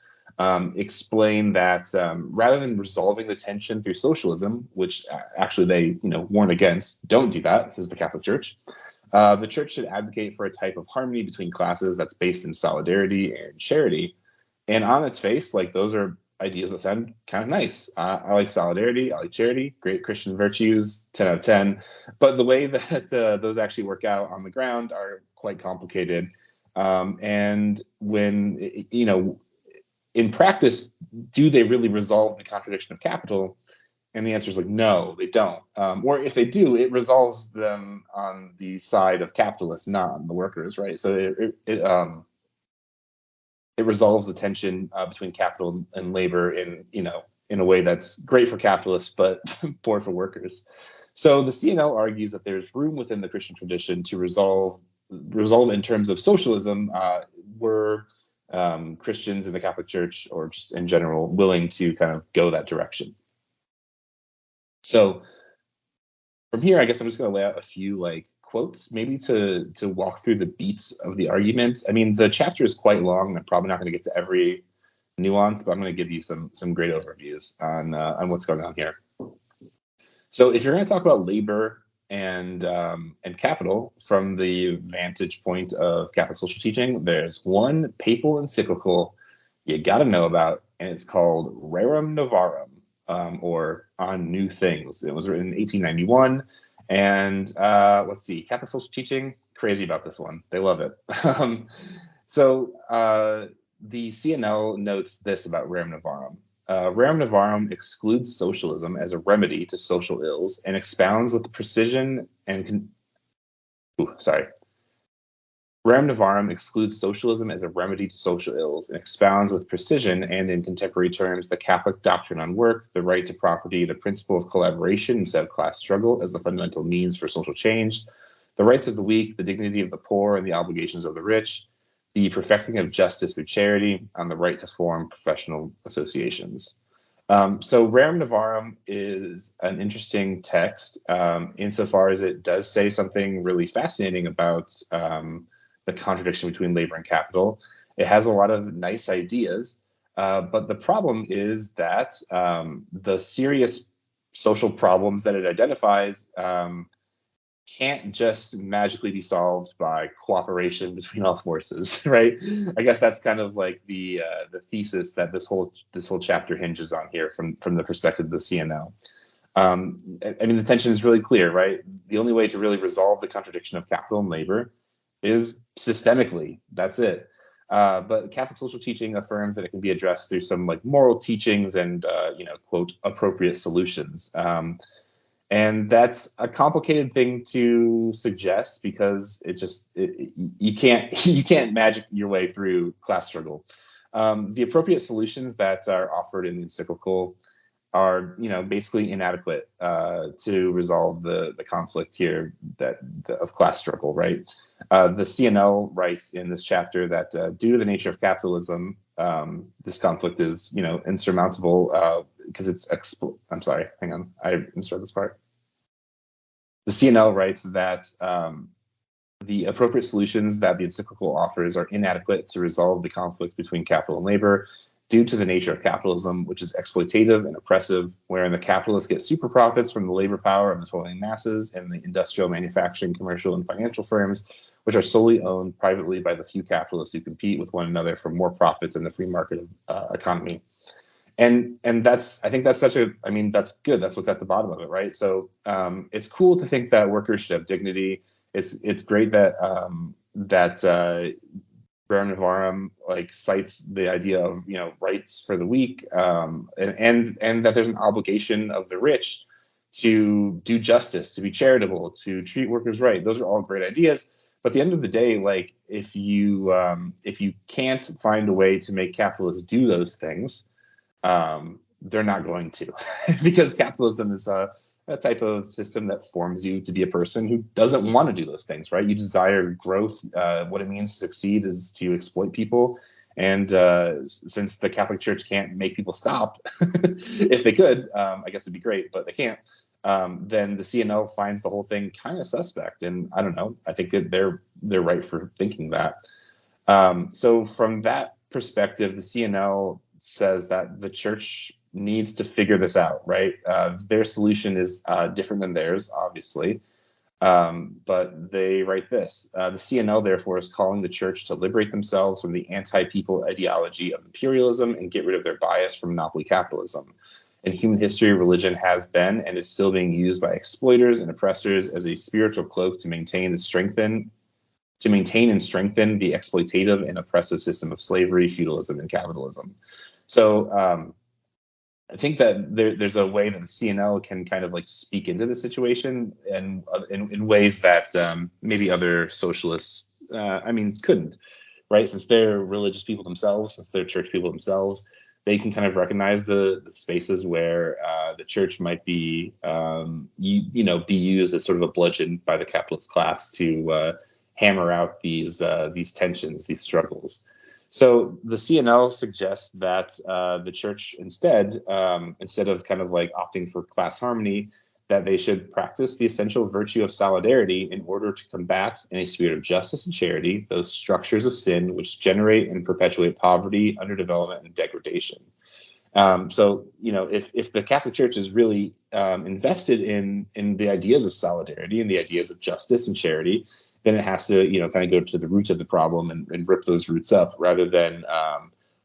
Speaker 3: explain that rather than resolving the tension through socialism, which actually they warn against, don't do that, says the Catholic Church. The church should advocate for a type of harmony between classes that's based in solidarity and charity. And on its face, those are ideas that sound kind of nice. I like solidarity, I like charity, great Christian virtues, 10 out of 10. But the way that those actually work out on the ground are quite complicated. And when, in practice, do they really resolve the contradiction of capital? And the answer is no, they don't. Or if they do, it resolves them on the side of capitalists, not on the workers, right? So it resolves the tension between capital and labor in a way that's great for capitalists, but poor for workers. So the CNL argues that there's room within the Christian tradition to resolve in terms of socialism, were Christians in the Catholic Church, or just in general, willing to kind of go that direction. So from here, I guess I'm just going to lay out a few quotes, maybe to walk through the beats of the argument. I mean, the chapter is quite long. I'm probably not going to get to every nuance, but I'm going to give you some great overviews on what's going on here. So if you're going to talk about labor and capital from the vantage point of Catholic social teaching, there's one papal encyclical you got to know about, and it's called Rerum Novarum, or On New Things. It was written in 1891, and let's see, Catholic social teaching, crazy about this one. They love it. So the CNL notes this about Rerum Novarum. Rerum Novarum excludes socialism as a remedy to social ills and expounds with precision and Rerum Novarum excludes socialism as a remedy to social ills and expounds with precision and in contemporary terms the Catholic doctrine on work, the right to property, the principle of collaboration instead of class struggle as the fundamental means for social change, the rights of the weak, the dignity of the poor, and the obligations of the rich, the perfecting of justice through charity, and the right to form professional associations. So Rerum Novarum is an interesting text insofar as it does say something really fascinating about the contradiction between labor and capital. It has a lot of nice ideas, but the problem is that the serious social problems that it identifies can't just magically be solved by cooperation between all forces, right? I guess that's kind of like the thesis that this whole chapter hinges on here from the perspective of the CNL. I mean, the tension is really clear, right? The only way to really resolve the contradiction of capital and labor is systemically. That's it. But Catholic social teaching affirms that it can be addressed through some like moral teachings and quote appropriate solutions. And that's a complicated thing to suggest because you can't magic your way through class struggle. The appropriate solutions that are offered in the encyclical are basically inadequate to resolve the conflict here of class struggle, right? The CNL writes in this chapter that due to the nature of capitalism, this conflict is insurmountable because it's I'm sorry, hang on, I misread this part. The CNL writes that the appropriate solutions that the encyclical offers are inadequate to resolve the conflict between capital and labor due to the nature of capitalism, which is exploitative and oppressive, wherein the capitalists get super profits from the labor power of the toiling masses and the industrial, manufacturing, commercial, and financial firms, which are solely owned privately by the few capitalists who compete with one another for more profits in the free market economy. And that's that's good. That's what's at the bottom of it, right? So it's cool to think that workers should have dignity. It's great that Rerum Novarum cites the idea of rights for the weak, and that there's an obligation of the rich to do justice, to be charitable, to treat workers right. Those are all great ideas. But at the end of the day, if you can't find a way to make capitalists do those things, they're not going to, because capitalism is a type of system that forms you to be a person who doesn't want to do those things, right? You desire growth. What it means to succeed is to exploit people. And since the Catholic Church can't make people stop, if they could, I guess it'd be great, but they can't. Then the CNL finds the whole thing kind of suspect. And I don't know, I think that they're right for thinking that. So from that perspective, the CNL says that the church needs to figure this out, right? Their solution is different than theirs, obviously. But they write this. The CNL, therefore, is calling the church to liberate themselves from the anti-people ideology of imperialism and get rid of their bias for monopoly capitalism. In human history, religion has been and is still being used by exploiters and oppressors as a spiritual cloak to maintain and strengthen the exploitative and oppressive system of slavery, feudalism, and capitalism. So I think that there's a way that the CNL can kind of speak into the situation and in ways that maybe other socialists, couldn't, right? Since they're religious people themselves, since they're church people themselves, they can kind of recognize the spaces where the church might be, be used as sort of a bludgeon by the capitalist class to hammer out these tensions, these struggles. So the CNL suggests that the church instead of kind of opting for class harmony, that they should practice the essential virtue of solidarity in order to combat, in a spirit of justice and charity, those structures of sin which generate and perpetuate poverty, underdevelopment, and degradation. So if the Catholic Church is really invested in the ideas of solidarity and the ideas of justice and charity, then it has to kind of go to the roots of the problem and rip those roots up, rather than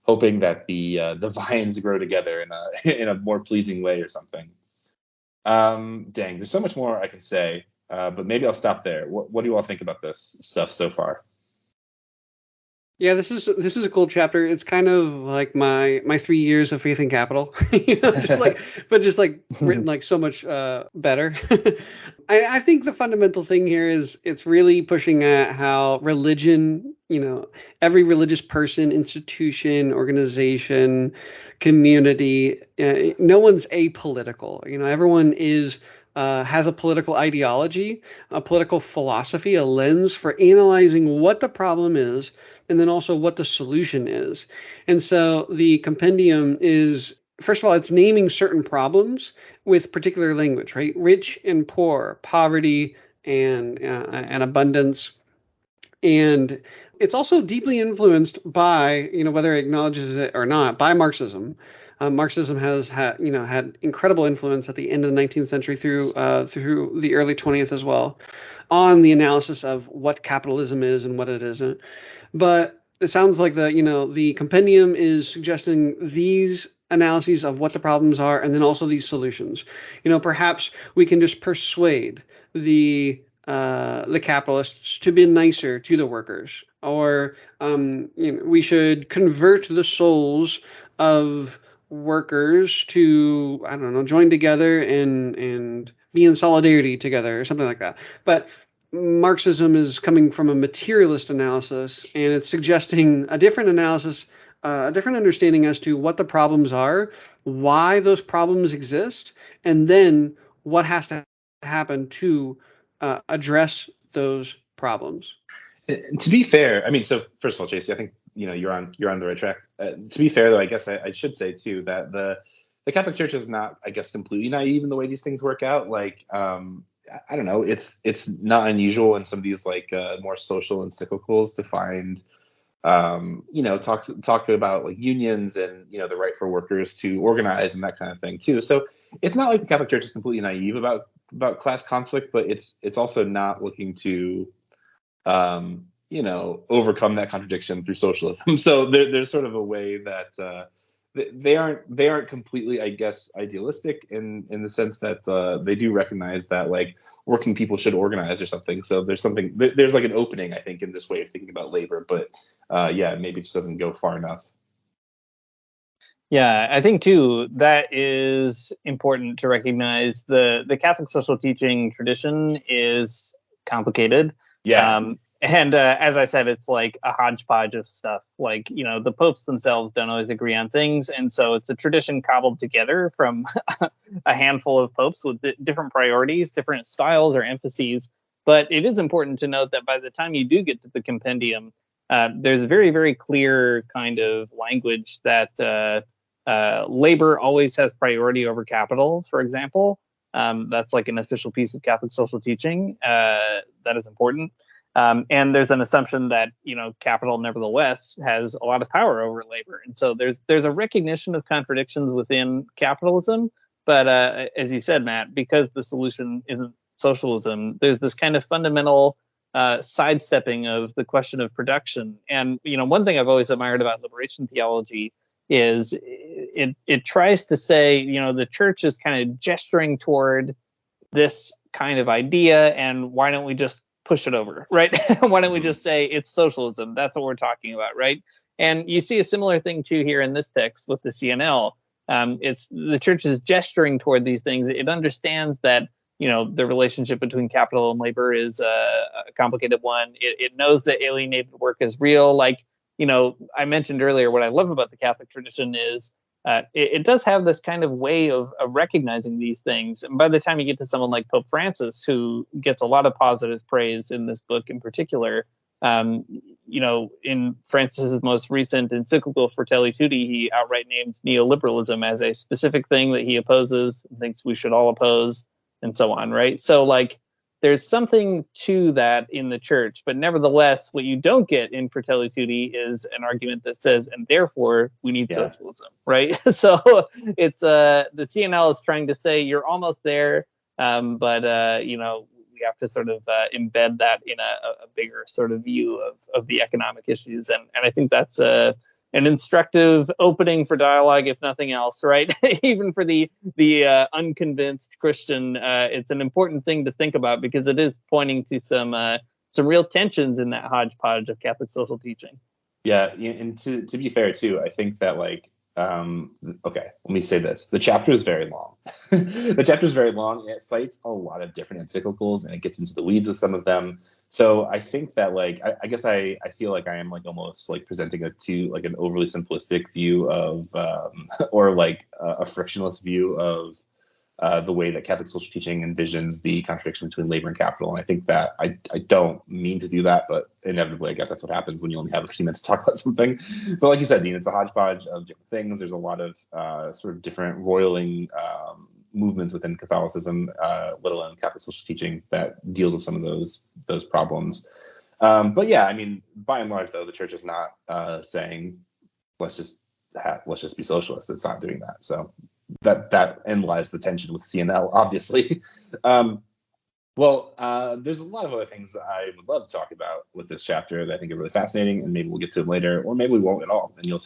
Speaker 3: hoping that the vines grow together in a more pleasing way or something. Dang, there's so much more I can say, but maybe I'll stop there. What do you all think about this stuff so far?
Speaker 1: Yeah, this is a cool chapter. It's kind of like my 3 years of faith in capital, just like written like so much better. I think the fundamental thing here is it's really pushing at how religion, every religious person, institution, organization, community, no one's apolitical. Everyone has a political ideology, a political philosophy, a lens for analyzing what the problem is and then also what the solution is. And so the compendium is, first of all, it's naming certain problems with particular language, right? Rich and poor, poverty and abundance. And it's also deeply influenced by, whether it acknowledges it or not, by Marxism. Marxism has had incredible influence at the end of the 19th century through the early 20th as well, on the analysis of what capitalism is and what it isn't. But it sounds like the compendium is suggesting these analyses of what the problems are and then also these solutions. Perhaps we can just persuade the capitalists to be nicer to the workers, or we should convert the souls of workers to, I don't know, join together and be in solidarity together or something like that. But Marxism is coming from a materialist analysis, and it's suggesting a different analysis, a different understanding as to what the problems are, why those problems exist, and then what has to happen to address those problems.
Speaker 3: To be fair, I mean, so first of all, JC, I think you're on the right track. To be fair, though, I guess I should say too that the Catholic Church is not, I guess, completely naive in the way these things work out. Like, I don't know, it's not unusual in some of these like more social encyclicals to find, talk about like unions and the right for workers to organize and that kind of thing too. So it's not like the Catholic Church is completely naive about class conflict, but it's also not looking to overcome that contradiction through socialism. So there's sort of a way that they aren't completely, I guess, idealistic in the sense that they do recognize that like working people should organize or something. So there's like an opening, I think, in this way of thinking about labor, but maybe it just doesn't go far enough.
Speaker 2: Yeah, I think too that is important to recognize. The Catholic social teaching tradition is complicated.
Speaker 3: Yeah.
Speaker 2: And as I said, it's like a hodgepodge of stuff. Like, the popes themselves don't always agree on things. And so it's a tradition cobbled together from a handful of popes with different priorities, different styles or emphases. But it is important to note that by the time you do get to the compendium, there's very, very clear kind of language that labor always has priority over capital, for example. That's like an official piece of Catholic social teaching that is important. And there's an assumption that capital nevertheless has a lot of power over labor, and so there's a recognition of contradictions within capitalism. But as you said, Matt, because the solution isn't socialism, there's this kind of fundamental sidestepping of the question of production. And one thing I've always admired about liberation theology is it tries to say the church is kind of gesturing toward this kind of idea, and why don't we just push it over, right? Why don't we just say it's socialism? That's what we're talking about, right? And you see a similar thing too here in this text with the CNL. It's the church is gesturing toward these things. It understands that the relationship between capital and labor is a complicated one. It knows that alienated work is real. Like I mentioned earlier, what I love about the Catholic tradition is it does have this kind of way of recognizing these things. And by the time you get to someone like Pope Francis, who gets a lot of positive praise in this book in particular, in Francis's most recent encyclical Fratelli Tutti, he outright names neoliberalism as a specific thing that he opposes, thinks we should all oppose, and so on, right? So like, there's something to that in the church, but nevertheless, what you don't get in Fratelli Tutti is an argument that says, and therefore we need socialism, right? So it's the CNL is trying to say you're almost there, but we have to sort of embed that in a bigger sort of view of the economic issues, and I think that's an instructive opening for dialogue, if nothing else, right? Even for the unconvinced Christian, it's an important thing to think about because it is pointing to some real tensions in that hodgepodge of Catholic social teaching.
Speaker 3: Yeah, and to be fair too, I think that like okay, let me say this. The chapter is very long. The chapter is very long, and it cites a lot of different encyclicals, and it gets into the weeds with some of them. So I think that like I guess I feel like I am like almost like presenting like an overly simplistic view of or like a frictionless view of the way that Catholic social teaching envisions the contradiction between labor and capital. And I think that I don't mean to do that, but inevitably, I guess that's what happens when you only have a few minutes to talk about something. But like you said, Dean, it's a hodgepodge of different things. There's a lot of sort of different roiling movements within Catholicism, let alone Catholic social teaching, that deals with some of those problems. But yeah, I mean, by and large, though, the church is not saying let's just be socialists. It's not doing that. So that and lies the tension with CNL, obviously. There's a lot of other things I would love to talk about with this chapter that I think are really fascinating, and maybe we'll get to them later, or maybe we won't at all, and you'll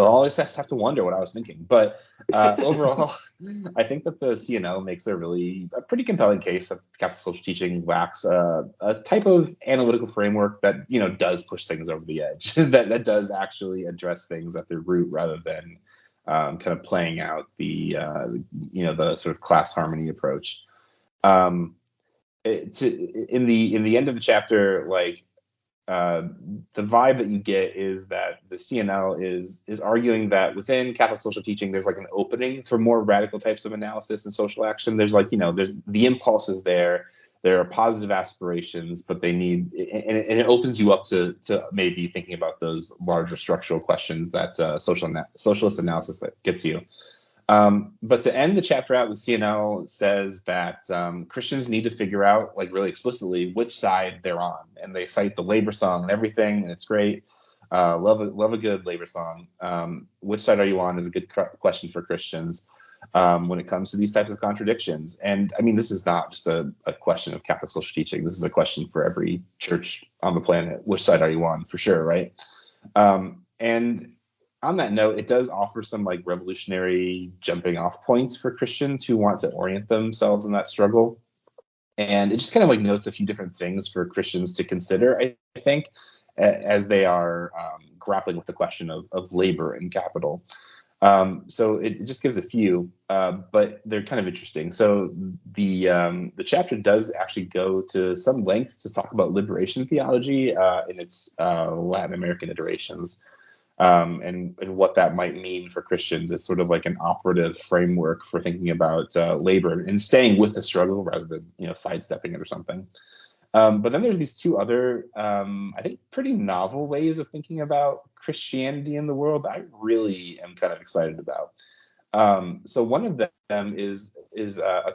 Speaker 3: always have to wonder what I was thinking. But overall, I think that the CNL makes a pretty compelling case that Catholic social teaching lacks a type of analytical framework that does push things over the edge, that does actually address things at their root rather than kind of playing out the sort of class harmony approach. In the end of the chapter, like the vibe that you get is that the CNL is arguing that within Catholic social teaching, there's like an opening for more radical types of analysis and social action. There's there's the impulse is there. There are positive aspirations, but they need, and it opens you up to maybe thinking about those larger structural questions that socialist analysis that gets you. But to end the chapter out, the CNL says that Christians need to figure out, like really explicitly, which side they're on, and they cite the labor song and everything, and it's great. Love a good labor song. Which side are you on is a good question for Christians when it comes to these types of contradictions. And I mean, this is not just a question of Catholic social teaching. This is a question for every church on the planet. Which side are you on, for sure, right? And on that note, it does offer some like revolutionary jumping off points for Christians who want to orient themselves in that struggle. And it just kind of like notes a few different things for Christians to consider, I think, as they are grappling with the question of labor and capital. So it just gives a few, but they're kind of interesting. So the chapter does actually go to some lengths to talk about liberation theology in its Latin American iterations. And what that might mean for Christians is sort of like an operative framework for thinking about labor and staying with the struggle rather than sidestepping it or something. But then there's these two other, I think, pretty novel ways of thinking about Christianity in the world that I really am kind of excited about. So one of them is a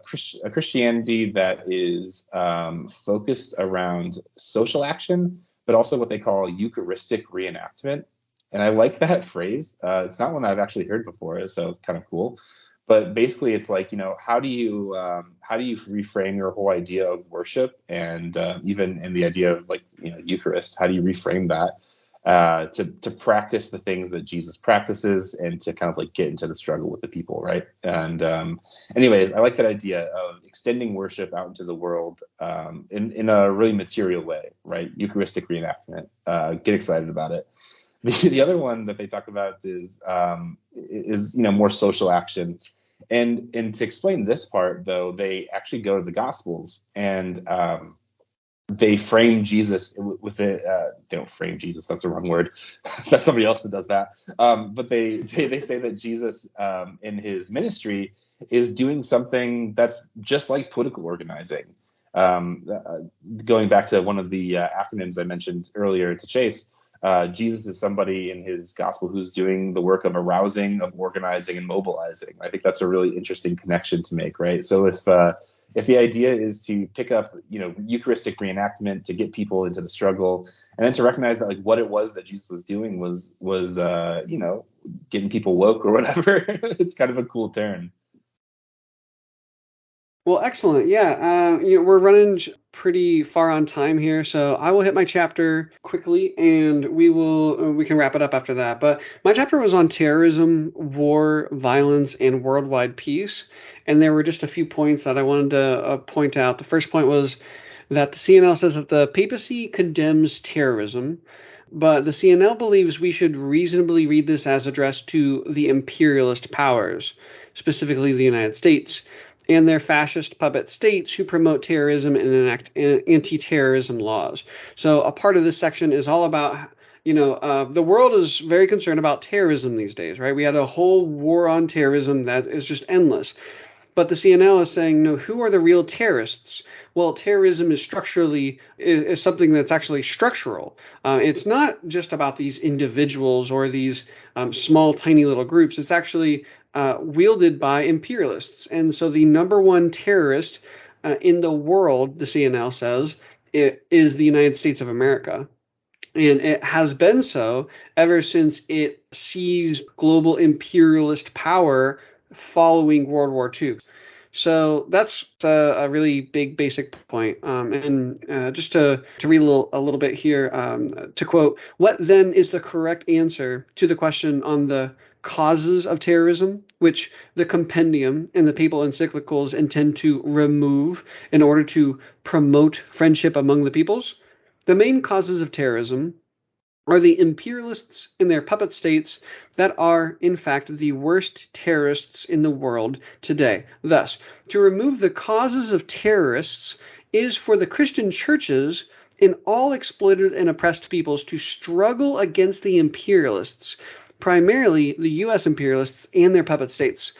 Speaker 3: Christianity that is focused around social action, but also what they call Eucharistic reenactment. And I like that phrase. It's not one I've actually heard before, so kind of cool. But basically, it's like, how do you reframe your whole idea of worship, and even in the idea of like Eucharist, how do you reframe that to practice the things that Jesus practices and to kind of like get into the struggle with the people, right? And anyways, I like that idea of extending worship out into the world in a really material way, right? Eucharistic reenactment. Get excited about it. The other one that they talk about is more social action, and to explain this part though, they actually go to the Gospels and they frame Jesus with it. They don't frame Jesus. That's the wrong word. That's somebody else that does that. But they say that Jesus in his ministry is doing something that's just like political organizing. Going back to one of the acronyms I mentioned earlier to Chase. Jesus is somebody in his gospel who's doing the work of arousing, of organizing, and mobilizing. I think that's a really interesting connection to make, right? So if the idea is to pick up, Eucharistic reenactment to get people into the struggle, and then to recognize that like what it was that Jesus was doing was getting people woke or whatever, it's kind of a cool turn.
Speaker 1: Well, excellent. Yeah, we're running pretty far on time here, so I will hit my chapter quickly, and we can wrap it up after that. But my chapter was on terrorism, war, violence, and worldwide peace, and there were just a few points that I wanted to point out. The first point was that the CNL says that the papacy condemns terrorism, But the CNL believes we should reasonably read this as addressed to the imperialist powers, specifically the United States, and their fascist puppet states who promote terrorism and enact anti-terrorism laws. So a part of this section is all about, the world is very concerned about terrorism these days, right? We had a whole war on terrorism that is just endless. But the CNL is saying, no, who are the real terrorists? Well, terrorism is is something that's actually structural. It's not just about these individuals or these small, tiny little groups. It's actually wielded by imperialists. And so the number one terrorist in the world, the CNL says, it is the United States of America. And it has been so ever since it seized global imperialist power following World War II. So that's a really big basic point. And just to read a little bit here, to quote, what then is the correct answer to the question on the causes of terrorism, which the Compendium and the papal encyclicals intend to remove in order to promote friendship among the peoples? The main causes of terrorism are the imperialists and their puppet states that are, in fact, the worst terrorists in the world today. Thus, to remove the causes of terrorists is for the Christian churches in all exploited and oppressed peoples to struggle against the imperialists, primarily the U.S. imperialists and their puppet states.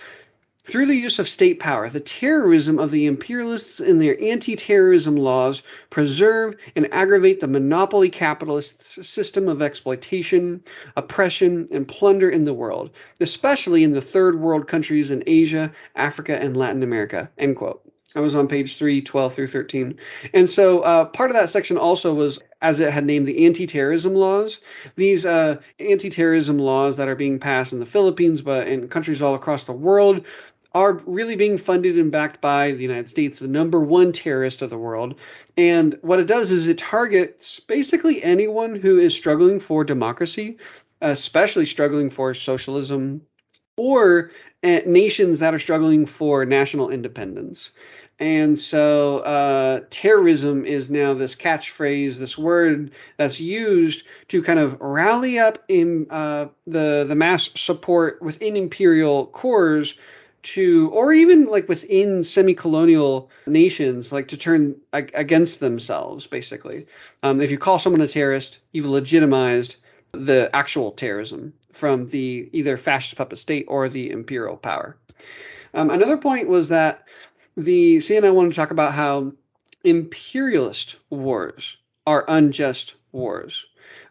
Speaker 1: Through the use of state power, the terrorism of the imperialists and their anti-terrorism laws preserve and aggravate the monopoly capitalists' system of exploitation, oppression, and plunder in the world, especially in the third world countries in Asia, Africa, and Latin America, end quote. I was on page 3, 12 through 13. And so part of that section also was, as it had named, the anti-terrorism laws. These anti-terrorism laws that are being passed in the Philippines, but in countries all across the world, are really being funded and backed by the United States, the number one terrorist of the world. And what it does is it targets basically anyone who is struggling for democracy, especially struggling for socialism, or nations that are struggling for national independence. And so terrorism is now this catchphrase, this word that's used to kind of rally up in the mass support within imperial cores to, or even like within semi-colonial nations, like to turn against themselves, basically. If you call someone a terrorist, you've legitimized the actual terrorism from the either fascist puppet state or the imperial power. Another point was that the CNL wanted to talk about how imperialist wars are unjust wars.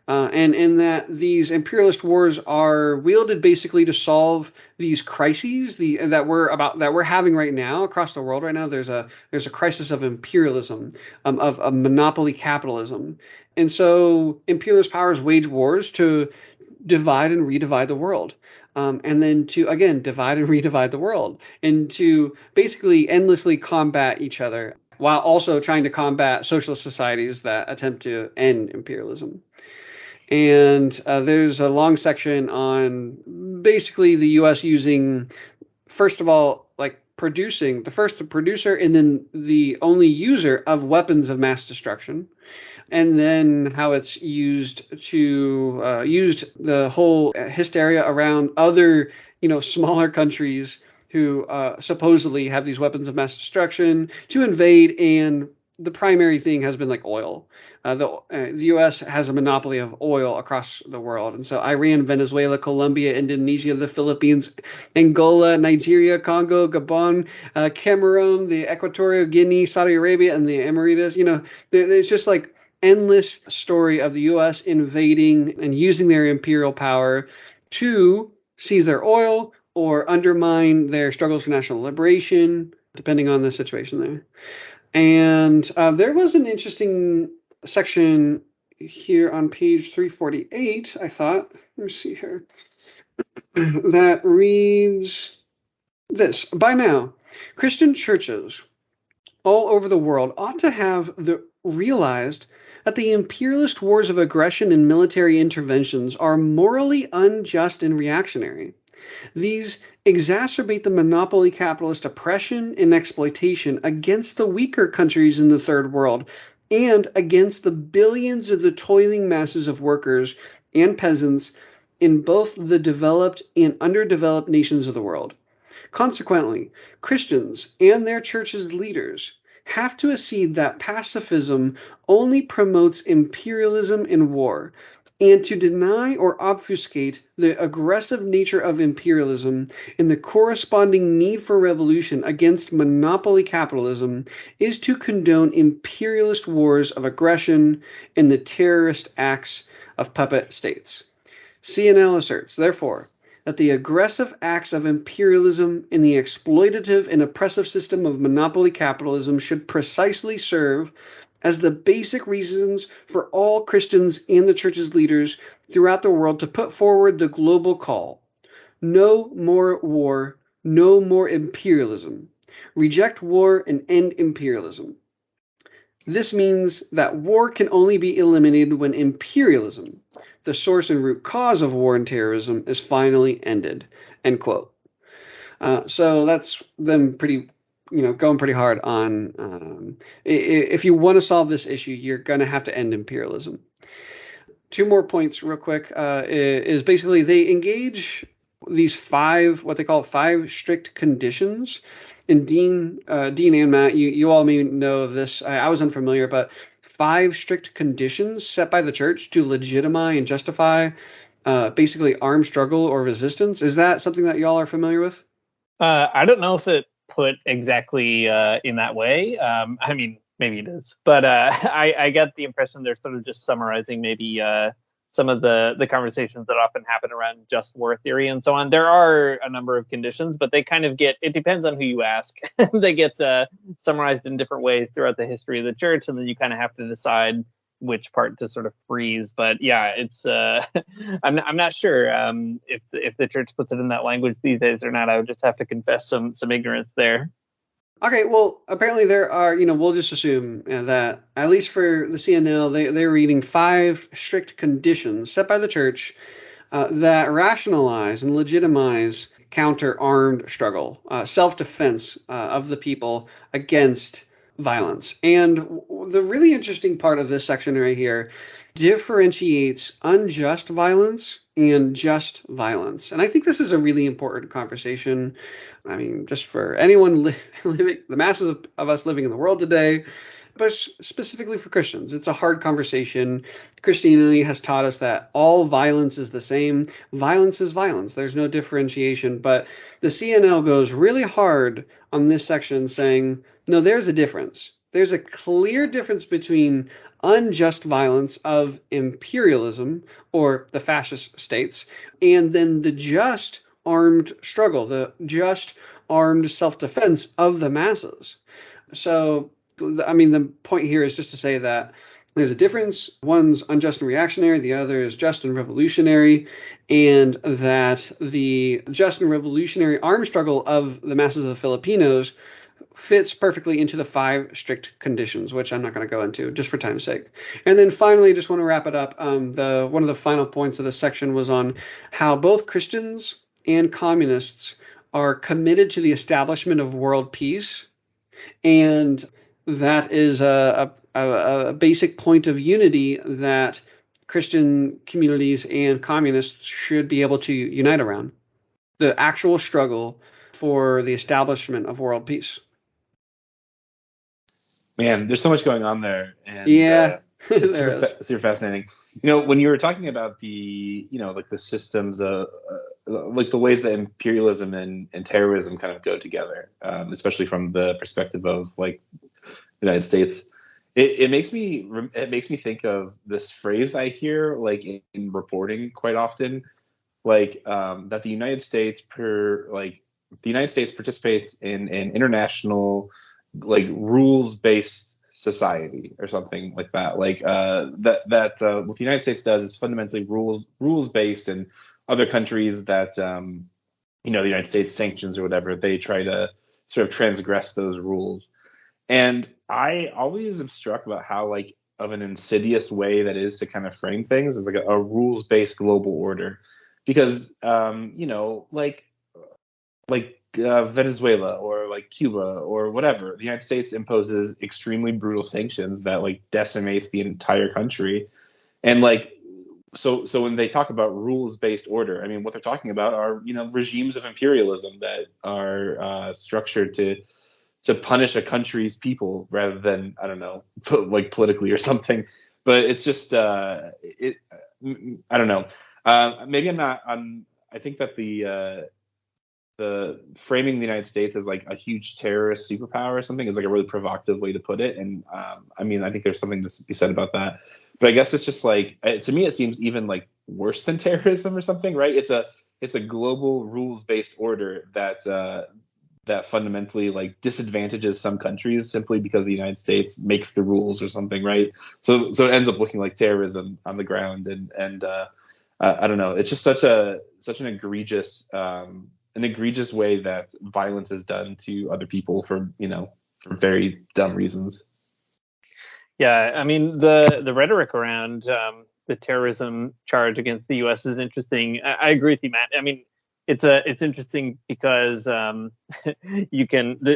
Speaker 1: And in that these imperialist wars are wielded basically to solve these crises that we're having right now across the world right now. There's a crisis of imperialism, of monopoly capitalism, and so imperialist powers wage wars to divide and redivide the world. And then to, again, divide and redivide the world, and to basically endlessly combat each other while also trying to combat socialist societies that attempt to end imperialism. And there's a long section on basically the U.S. using, first of all, like producing, the first producer and then the only user of weapons of mass destruction. And then how it's used the whole hysteria around other, smaller countries who supposedly have these weapons of mass destruction to invade. And the primary thing has been like oil. The U.S. has a monopoly of oil across the world. And so Iran, Venezuela, Colombia, Indonesia, the Philippines, Angola, Nigeria, Congo, Gabon, Cameroon, the Equatorial Guinea, Saudi Arabia, and the Emirates. There's just like endless story of the U.S. invading and using their imperial power to seize their oil or undermine their struggles for national liberation, depending on the situation there. And there was an interesting section here on page 348, I thought. Let me see here. That reads this. By now, Christian churches all over the world ought to have realized that the imperialist wars of aggression and military interventions are morally unjust and reactionary. These exacerbate the monopoly capitalist oppression and exploitation against the weaker countries in the third world and against the billions of the toiling masses of workers and peasants in both the developed and underdeveloped nations of the world. Consequently, Christians and their churches' leaders have to accede that pacifism only promotes imperialism and war, and to deny or obfuscate the aggressive nature of imperialism and the corresponding need for revolution against monopoly capitalism is to condone imperialist wars of aggression and the terrorist acts of puppet states. CNL asserts, therefore, that the aggressive acts of imperialism and the exploitative and oppressive system of monopoly capitalism should precisely serve as the basic reasons for all Christians and the church's leaders throughout the world to put forward the global call. No more war, no more imperialism. Reject war and end imperialism. This means that war can only be eliminated when imperialism, the source and root cause of war and terrorism, is finally ended. End quote. So that's them pretty, going pretty hard on if you want to solve this issue, you're going to have to end imperialism. Two more points real quick is basically they engage these what they call five strict conditions. And Dean and Matt, you all may know of this. I was unfamiliar, but 5 strict conditions set by the church to legitimize and justify basically armed struggle or resistance. Is that something that y'all are familiar with?
Speaker 2: I don't know if it put exactly in that way. I mean, maybe it is, but I get the impression they're sort of just summarizing maybe some of the conversations that often happen around just war theory and so on. There are a number of conditions, but they kind of it depends on who you ask. They get summarized in different ways throughout the history of the church, and then you kind of have to decide which part to sort of freeze. But yeah, it's I'm not sure if the church puts it in that language these days or not. I would just have to confess some ignorance there.
Speaker 1: Okay, well, apparently there are, we'll just assume that, at least for the CNL, they're reading 5 strict conditions set by the church that rationalize and legitimize counter-armed struggle, self-defense of the people against violence. And the really interesting part of this section right here differentiates unjust violence and just violence. And I think this is a really important conversation. I mean, just for anyone living, the masses of us living in the world today, but specifically for Christians, it's a hard conversation. Christianity has taught us that all violence is the same. Violence is violence. There's no differentiation. But the CNL goes really hard on this section saying, no, there's a difference. There's a clear difference between unjust violence of imperialism or the fascist states, and then the just armed struggle, the just armed self-defense of the masses. So, I mean, the point here is just to say that there's a difference. One's unjust and reactionary, the other is just and revolutionary, and that the just and revolutionary armed struggle of the masses of the Filipinos fits perfectly into the 5 strict conditions, which I'm not going to go into just for time's sake. And then finally, just want to wrap it up. One of the final points of this section was on how both Christians and communists are committed to the establishment of world peace, and that is a basic point of unity that Christian communities and communists should be able to unite around: the actual struggle for the establishment of world peace.
Speaker 3: Man, there's so much going on there, and
Speaker 1: yeah,
Speaker 3: it's super fascinating. When you were talking about the, like the systems, like the ways that imperialism and terrorism kind of go together, especially from the perspective of like the United States, it makes me think of this phrase I hear like in reporting quite often, like that the United States participates in an international like rules-based society or something like that. Like what the United States does is fundamentally rules-based, and other countries that the United States sanctions or whatever, they try to sort of transgress those rules. And I always am struck about how like of an insidious way that is to kind of frame things as like a rules-based global order, because like Venezuela or like Cuba or whatever, the United States imposes extremely brutal sanctions that like decimates the entire country. And like, so when they talk about rules-based order, I mean, what they're talking about are, regimes of imperialism that are structured to punish a country's people rather than, I don't know, like politically or something. But it's just I don't know. Maybe I'm not. I think that the framing the United States as like a huge terrorist superpower or something is like a really provocative way to put it. And I mean, I think there's something to be said about that. But I guess it's just like, to me, it seems even like worse than terrorism or something, right? It's a global rules-based order that fundamentally like disadvantages some countries simply because the United States makes the rules or something, right? So it ends up looking like terrorism on the ground, and I don't know. It's just such an egregious way that violence is done to other people for very dumb reasons.
Speaker 2: Yeah, I mean the rhetoric around the terrorism charge against the U.S. is interesting. I agree with you, Matt. I mean, it's interesting because the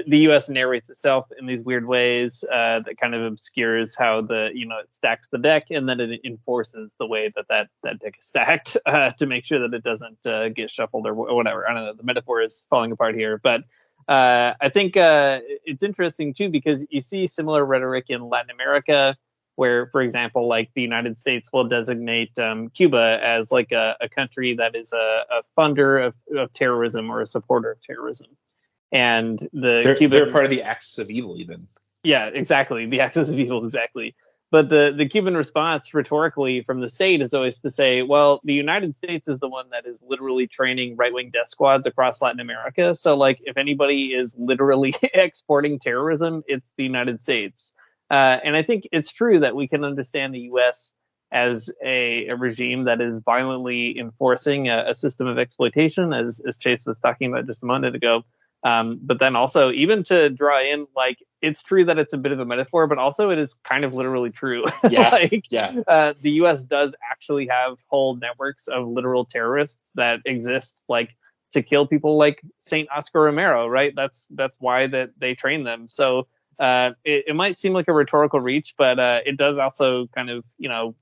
Speaker 2: U.S. narrates itself in these weird ways that kind of obscures how it stacks the deck, and then it enforces the way that deck is stacked to make sure that it doesn't get shuffled or whatever. I don't know. The metaphor is falling apart here, but I think it's interesting too because you see similar rhetoric in Latin America, where, for example, like the United States will designate Cuba as like a country that is a funder of terrorism or a supporter of terrorism. And
Speaker 3: they're part of the axis of evil, even.
Speaker 2: Yeah, exactly. The axis of evil, exactly. But the Cuban response rhetorically from the state is always to say, well, the United States is the one that is literally training right-wing death squads across Latin America. So like if anybody is literally exporting terrorism, it's the United States. And I think it's true that we can understand the U.S. as a regime that is violently enforcing a system of exploitation, as Chase was talking about just a moment ago. But then also, even to draw in, like, it's true that it's a bit of a metaphor, but also it is kind of literally true.
Speaker 3: Yeah,
Speaker 2: The U.S. does actually have whole networks of literal terrorists that exist, like, to kill people like Saint Oscar Romero, right? That's why that they train them. So it might seem like a rhetorical reach, but it does also kind of,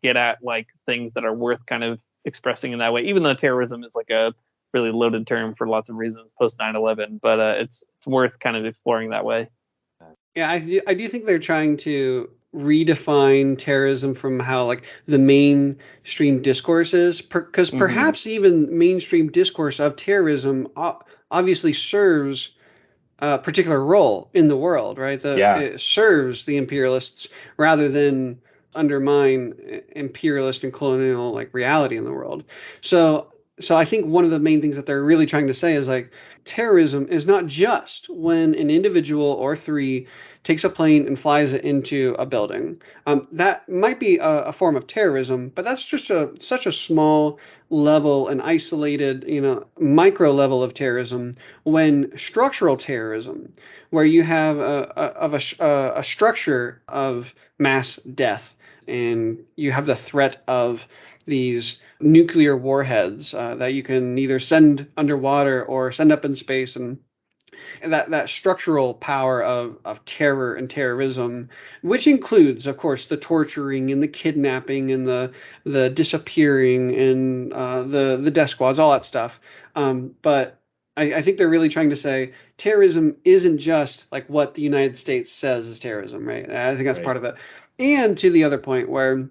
Speaker 2: get at like things that are worth kind of expressing in that way, even though terrorism is like a really loaded term for lots of reasons post 9/11, but it's worth kind of exploring that way.
Speaker 1: Yeah, I do think they're trying to redefine terrorism from how like the mainstream discourse is, because perhaps even mainstream discourse of terrorism obviously serves a particular role in the world, right? It serves the imperialists rather than undermine imperialist and colonial like reality in the world. So I think one of the main things that they're really trying to say is like terrorism is not just when an individual or three takes a plane and flies it into a building. That might be a form of terrorism, but that's just such a small level and isolated, micro level of terrorism. When structural terrorism, where you have a structure of mass death, and you have the threat of these nuclear warheads that you can either send underwater or send up in space, and that structural power of terror and terrorism, which includes, of course, the torturing and the kidnapping and the disappearing and the death squads, all that stuff. But I think they're really trying to say terrorism isn't just like what the United States says is terrorism, right? I think that's part of it. And to the other point where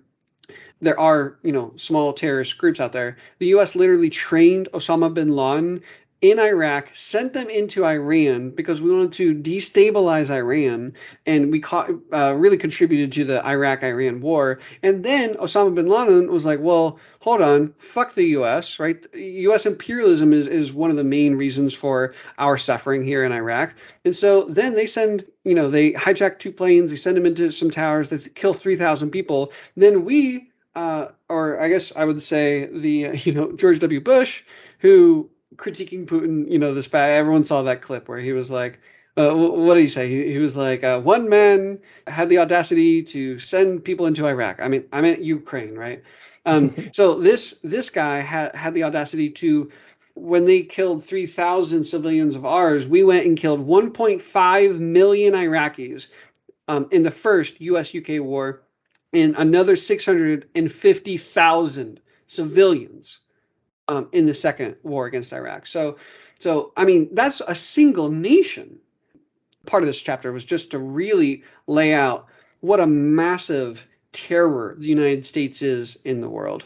Speaker 1: there are, small terrorist groups out there. The U.S. literally trained Osama bin Laden in Iraq, sent them into Iran because we wanted to destabilize Iran, and we really contributed to the Iraq-Iran war. And then Osama bin Laden was like, well, hold on, fuck the U.S., right? U.S. imperialism is one of the main reasons for our suffering here in Iraq. And so then they send, they hijack 2 planes, they send them into some towers, they kill 3,000 people. Then we, or I guess I would say the, George W. Bush, who critiquing Putin, this bad. Everyone saw that clip where he was like, what did he say? He was like, one man had the audacity to send people into Iraq. I meant Ukraine, right? So this guy had the audacity to when they killed 3,000 civilians of ours, we went and killed 1.5 million Iraqis in the first U.S.-UK war, and another 650,000 civilians in the second war against Iraq. So I mean, that's a single nation. Part of this chapter was just to really lay out what a massive terror the United States is in the world.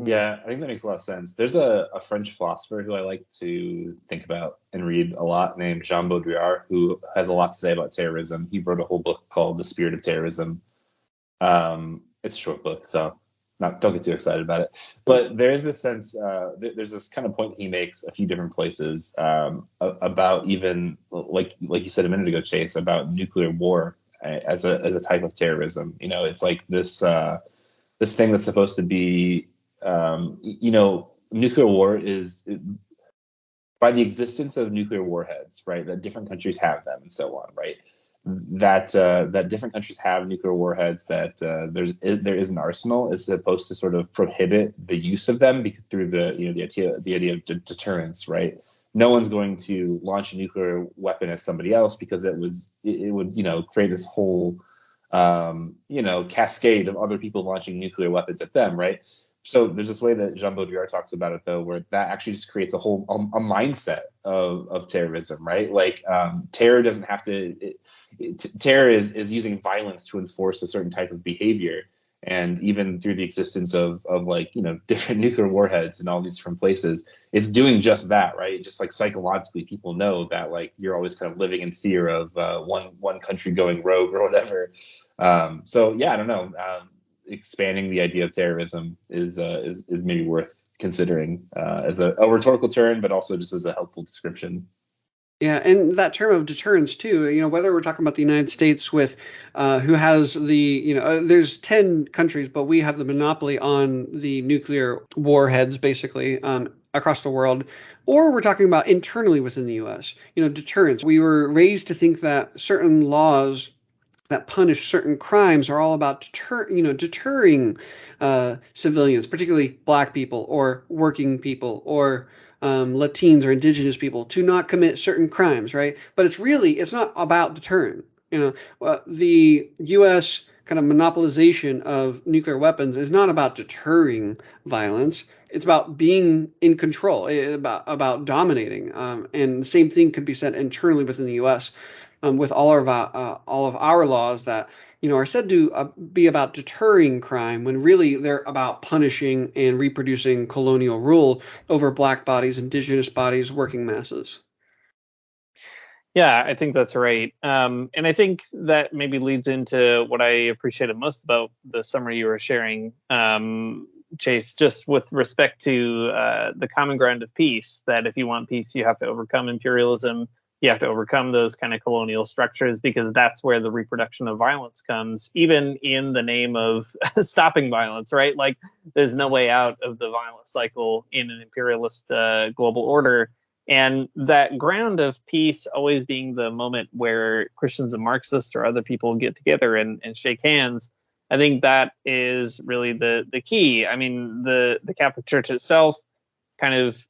Speaker 3: Yeah, I think that makes a lot of sense. There's a French philosopher who I like to think about and read a lot named Jean Baudrillard, who has a lot to say about terrorism. He wrote a whole book called The Spirit of Terrorism. It's a short book, so don't get too excited about it. But there's this sense, there's this kind of point he makes a few different places about even, like you said a minute ago, Chase, about nuclear war as a type of terrorism. You know, it's like this thing that's supposed to be, nuclear war is, by the existence of nuclear warheads, right, that different countries have them and so on, right, that different countries have nuclear warheads, that there is an arsenal, is supposed to sort of prohibit the use of them through the idea of deterrence, right? No one's going to launch a nuclear weapon at somebody else because it would create this whole cascade of other people launching nuclear weapons at them, right? So there's this way that Jean Baudrillard talks about it, though, where that actually just creates a whole a mindset of terrorism, right? Like terror doesn't have to. Terror is using violence to enforce a certain type of behavior, and even through the existence of different nuclear warheads in all these different places, it's doing just that, right? Just like psychologically, people know that like you're always kind of living in fear of one country going rogue or whatever. So yeah, I don't know. Expanding the idea of terrorism is maybe worth considering as a rhetorical term, but also just as a helpful description.
Speaker 1: Yeah, and that term of deterrence too. Whether we're talking about the United States with who has there's 10 countries, but we have the monopoly on the nuclear warheads basically across the world, or we're talking about internally within the U.S. Deterrence. We were raised to think that certain laws that punish certain crimes are all about deterring civilians, particularly black people or working people or Latinos or indigenous people, to not commit certain crimes, right? But it's not about deterring. The U.S. kind of monopolization of nuclear weapons is not about deterring violence. It's about being in control, about dominating. And the same thing could be said internally within the U.S. With all of our laws that are said to be about deterring crime, when really they're about punishing and reproducing colonial rule over black bodies, indigenous bodies, working masses.
Speaker 2: Yeah, I think that's right. And I think that maybe leads into what I appreciated most about the summary you were sharing, Chase, just with respect to the common ground of peace, that if you want peace, you have to overcome imperialism. You have to overcome those kind of colonial structures, because that's where the reproduction of violence comes, even in the name of stopping violence, right? Like there's no way out of the violence cycle in an imperialist global order. And that ground of peace always being the moment where Christians and Marxists or other people get together and shake hands, I think that is really the key. I mean, the Catholic Church itself kind of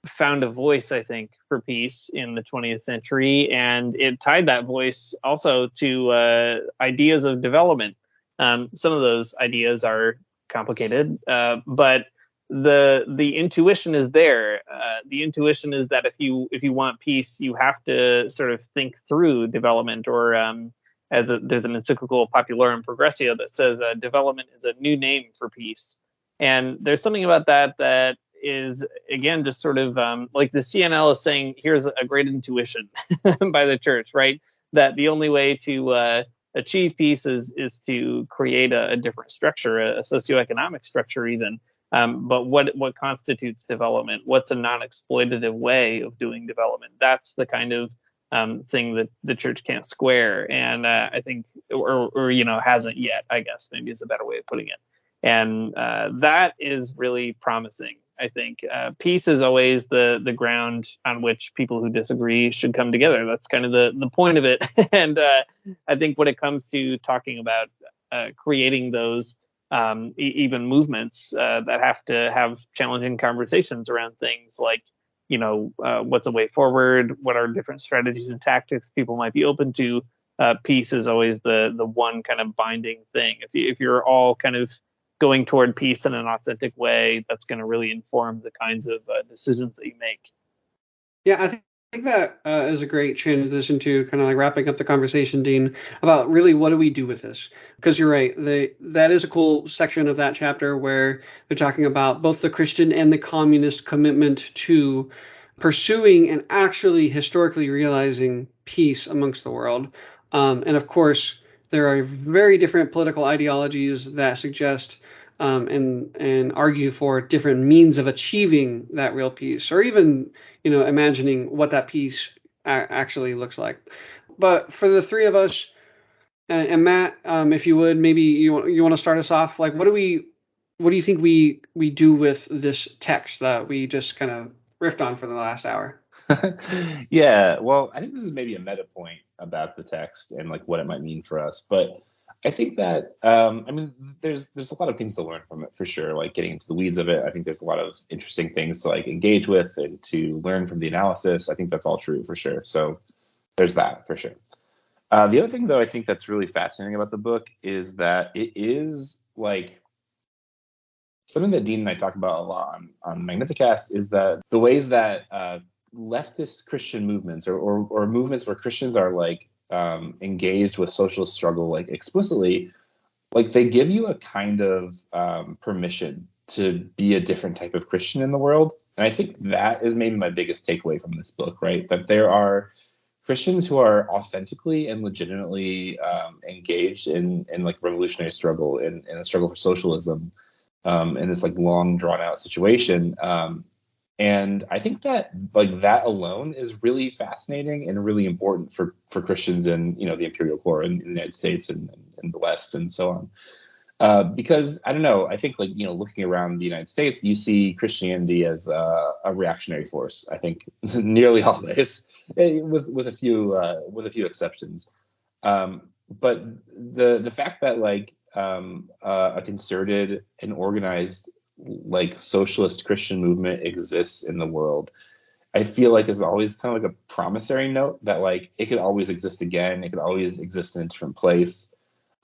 Speaker 2: found a voice, I think, for peace in the 20th century, and it tied that voice also to ideas of development. Some of those ideas are complicated, but the intuition is there. The intuition is that if you want peace, you have to sort of think through development, or there's an encyclical Popularum Progressio that says development is a new name for peace. And there's something about that is, again, just sort of like the CNL is saying, here's a great intuition by the church, right? That the only way to achieve peace is to create a different structure, a socioeconomic structure even. But what constitutes development? What's a non-exploitative way of doing development? That's the kind of thing that the church can't square, and I think, or hasn't yet, I guess, maybe is a better way of putting it. And that is really promising. I think peace is always the ground on which people who disagree should come together. That's kind of the point of it. And I think when it comes to talking about creating those even movements that have to have challenging conversations around things like, what's a way forward? What are different strategies and tactics people might be open to? Peace is always the one kind of binding thing. If you're all kind of going toward peace in an authentic way, that's going to really inform the kinds of decisions that you make.
Speaker 1: Yeah, I think that is a great transition to kind of like wrapping up the conversation, Dean, about really what do we do with this? Because you're right, that is a cool section of that chapter where they're talking about both the Christian and the communist commitment to pursuing and actually historically realizing peace amongst the world. And of course, there are very different political ideologies that suggest and argue for different means of achieving that real peace, or even imagining what that peace actually looks like. But for the three of us, and Matt, if you would, maybe you want to start us off. Like, what do you think we do with this text that we just kind of riffed on for the last hour?
Speaker 3: Yeah, well, I think this is maybe a meta point about the text and like what it might mean for us. But I think that there's a lot of things to learn from it for sure. Like getting into the weeds of it, I think there's a lot of interesting things to like engage with and to learn from the analysis. I think that's all true for sure. So there's that for sure. The other thing, though, I think that's really fascinating about the book is that it is like something that Dean and I talk about a lot on Magnificast is that the ways that leftist Christian movements or movements where Christians are like engaged with socialist struggle like explicitly, like they give you a kind of permission to be a different type of Christian in the world. And I think that is maybe my biggest takeaway from this book, right? That there are Christians who are authentically and legitimately engaged in like revolutionary struggle, in a struggle for socialism, in this like long drawn out situation. And I think that like that alone is really fascinating and really important for Christians in the imperial core in the United States and the West and so on. Because I don't know, I think like looking around the United States, you see Christianity as a reactionary force. I think nearly always, with a few exceptions. But the fact that like a concerted and organized like socialist Christian movement exists in the world, I feel like is always kind of like a promissory note that like it could always exist again. It could always exist in a different place.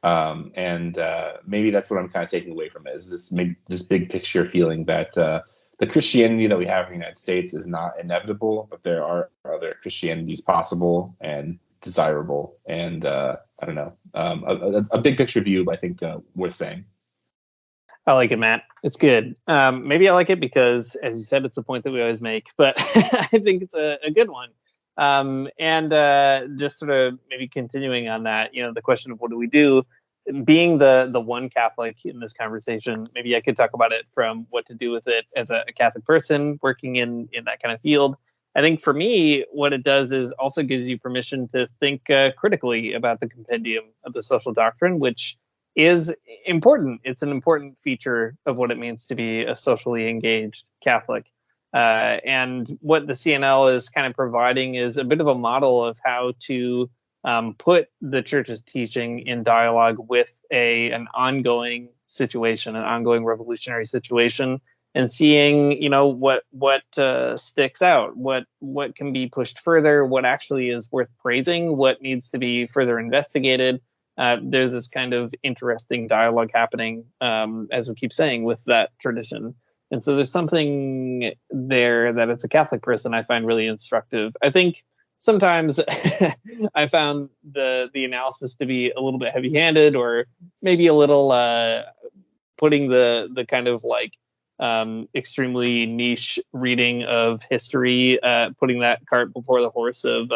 Speaker 3: And maybe that's what I'm kind of taking away from it, is this big picture feeling that the Christianity that we have in the United States is not inevitable, but there are other Christianities possible and desirable. And I don't know, a big picture view, I think, worth saying.
Speaker 2: I like it, Matt. It's good. Maybe I like it because, as you said, it's a point that we always make, but I think it's a good one. And just sort of maybe continuing on that, the question of what do we do? Being the one Catholic in this conversation, maybe I could talk about it from what to do with it as a Catholic person working in that kind of field. I think for me, what it does is also gives you permission to think critically about the Compendium of the Social Doctrine, which is important. It's an important feature of what it means to be a socially engaged Catholic. And what the CNL is kind of providing is a bit of a model of how to put the church's teaching in dialogue with an ongoing situation, an ongoing revolutionary situation, and seeing, what sticks out, what can be pushed further, what actually is worth praising, what needs to be further investigated. There's this kind of interesting dialogue happening, as we keep saying, with that tradition. And so there's something there that, as a Catholic person, I find really instructive. I think sometimes I found the analysis to be a little bit heavy-handed, or maybe a little putting the kind of like extremely niche reading of history, putting that cart before the horse of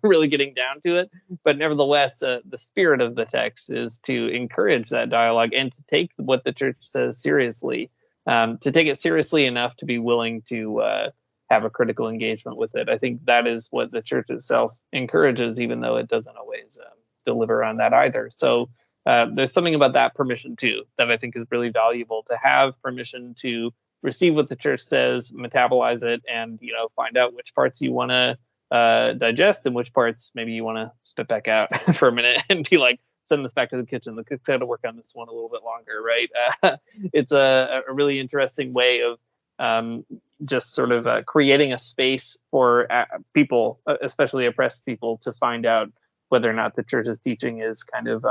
Speaker 2: really getting down to it. But nevertheless, the spirit of the text is to encourage that dialogue and to take what the church says seriously, to take it seriously enough to be willing to have a critical engagement with it. I think that is what the church itself encourages, even though it doesn't always deliver on that either. So there's something about that permission too that I think is really valuable, to have permission to receive what the church says, metabolize it, and find out which parts you want to digest and which parts maybe you want to spit back out for a minute and be like, send this back to the kitchen. The cook's got to work on this one a little bit longer, right? It's a really interesting way of just sort of creating a space for people, especially oppressed people, to find out whether or not the church's teaching is kind of,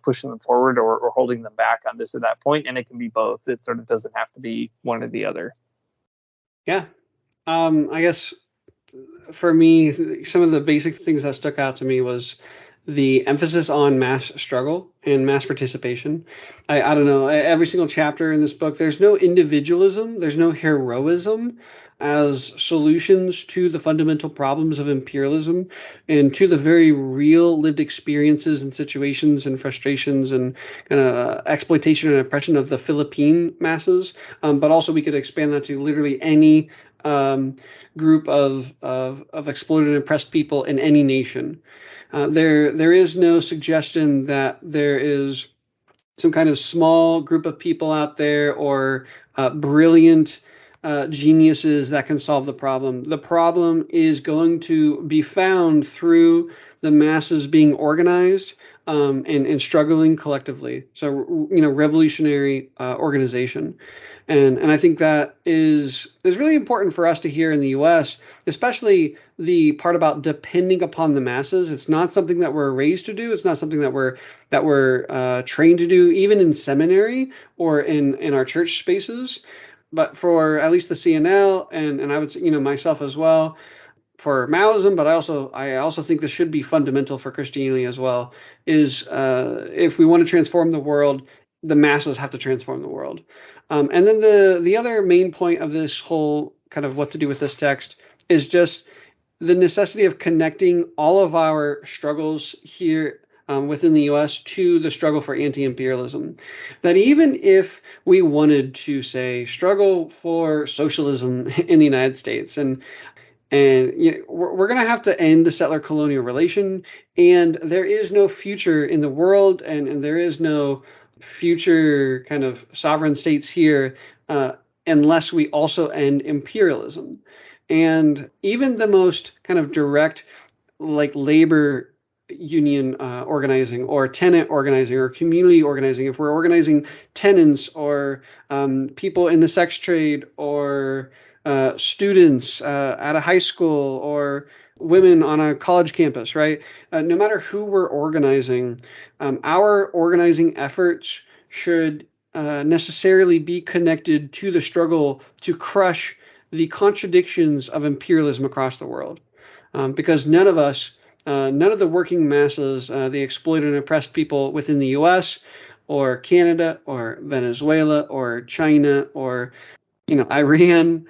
Speaker 2: pushing them forward or holding them back on this or that point. And it can be both. It sort of doesn't have to be one or the other.
Speaker 1: Yeah. I guess for me, some of the basic things that stuck out to me was the emphasis on mass struggle and mass participation. I don't know, every single chapter in this book, there's no individualism, there's no heroism as solutions to the fundamental problems of imperialism and to the very real lived experiences and situations and frustrations and kind of exploitation and oppression of the Philippine masses. But also we could expand that to literally any group of exploited and oppressed people in any nation. There is no suggestion that there is some kind of small group of people out there or brilliant geniuses that can solve the problem. The problem is going to be found through the masses being organized and struggling collectively. So, revolutionary organization. And I think that is really important for us to hear in the U.S., especially the part about depending upon the masses. It's not something that we're raised to do. It's not something that we're trained to do, even in seminary or in our church spaces. But for at least the CNL and I would say, myself as well, for Maoism, but I also think this should be fundamental for Christianity as well, is if we want to transform the world, the masses have to transform the world. And then the other main point of this whole kind of what to do with this text is just the necessity of connecting all of our struggles here within the U.S. to the struggle for anti-imperialism. That even if we wanted to, say, struggle for socialism in the United States, and we're going to have to end the settler colonial relation, and there is no future in the world, and there is no future kind of sovereign states here unless we also end imperialism. And even the most kind of direct, like labor union organizing or tenant organizing or community organizing, if we're organizing tenants or people in the sex trade or students at a high school or women on a college campus, right? No matter who we're organizing, our organizing efforts should necessarily be connected to the struggle to crush the contradictions of imperialism across the world. Because none of the working masses, the exploited and oppressed people within the U.S. or Canada or Venezuela or China or, Iran,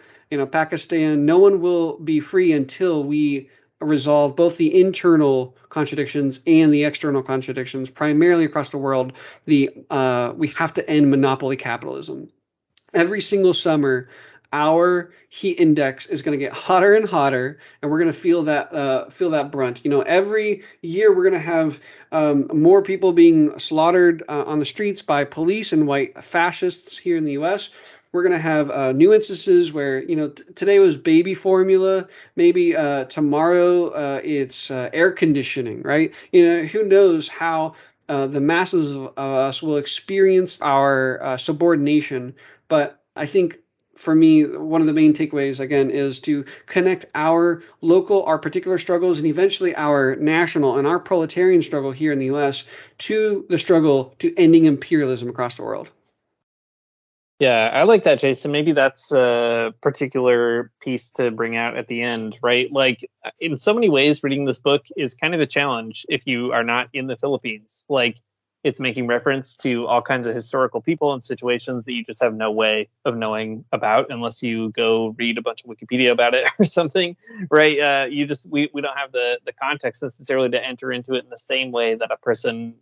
Speaker 1: Pakistan, no one will be free until we resolve both the internal contradictions and the external contradictions, primarily across the world. We have to end monopoly capitalism. Every single summer, our heat index is going to get hotter and hotter, and we're going to feel that brunt. Every year we're going to have more people being slaughtered on the streets by police and white fascists here in the U.S. We're going to have new instances where, today was baby formula. Maybe tomorrow it's air conditioning, right? Who knows how the masses of us will experience our subordination. But I think for me, one of the main takeaways, again, is to connect our local, our particular struggles, and eventually our national and our proletarian struggle here in the U.S. to the struggle to ending imperialism across the world.
Speaker 2: Yeah, I like that, Jason. Maybe that's a particular piece to bring out at the end, right? Like, in so many ways, reading this book is kind of a challenge if you are not in the Philippines. Like, it's making reference to all kinds of historical people and situations that you just have no way of knowing about unless you go read a bunch of Wikipedia about it or something, right? We don't have the context necessarily to enter into it in the same way that a person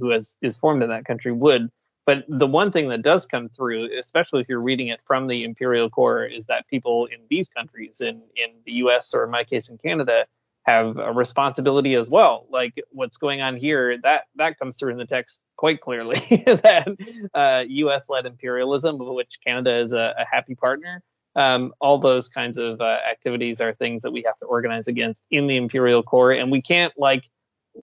Speaker 2: who is formed in that country would. But the one thing that does come through, especially if you're reading it from the imperial core, is that people in these countries, in the US or in my case in Canada, have a responsibility as well. Like what's going on here, that comes through in the text quite clearly, that US-led imperialism, of which Canada is a happy partner. All those kinds of activities are things that we have to organize against in the imperial core. And we can't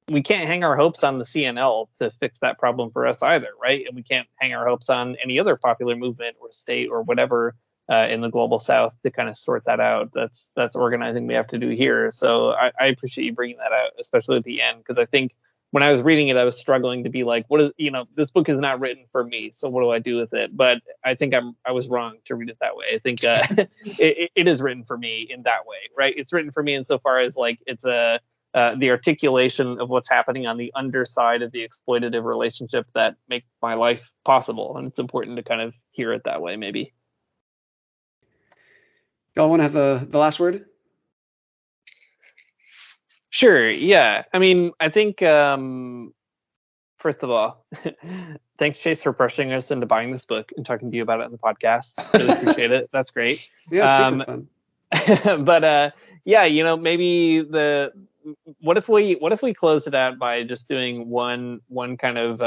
Speaker 2: we can't hang our hopes on the CNL to fix that problem for us either, right? And we can't hang our hopes on any other popular movement or state or whatever in the global South to kind of sort that out. That's organizing we have to do here. So I appreciate you bringing that out, especially at the end, because I think when I was reading it, I was struggling to be like, what is, this book is not written for me, so what do I do with it? But I think I was wrong to read it that way. I think it is written for me in that way, right? It's written for me insofar as like it's the articulation of what's happening on the underside of the exploitative relationship that make my life possible, and it's important to kind of hear it that way, maybe.
Speaker 1: Y'all want to have the last word?
Speaker 2: Sure. Yeah. I mean, I think, first of all, thanks, Chase, for pressuring us into buying this book and talking to you about it on the podcast. Really appreciate it. That's great.
Speaker 1: Yeah, super fun.
Speaker 2: But yeah, maybe what if we close it out by just doing one kind of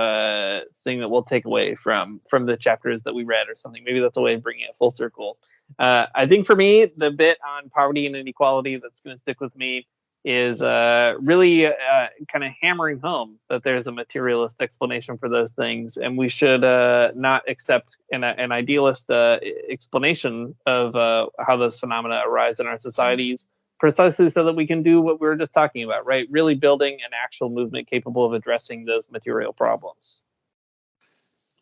Speaker 2: thing that we'll take away from the chapters that we read or something? Maybe that's a way of bringing it full circle. I think for me, the bit on poverty and inequality that's going to stick with me is really kind of hammering home that there's a materialist explanation for those things, and we should not accept an idealist explanation of how those phenomena arise in our societies, precisely so that we can do what we were just talking about, right? Really building an actual movement capable of addressing those material problems.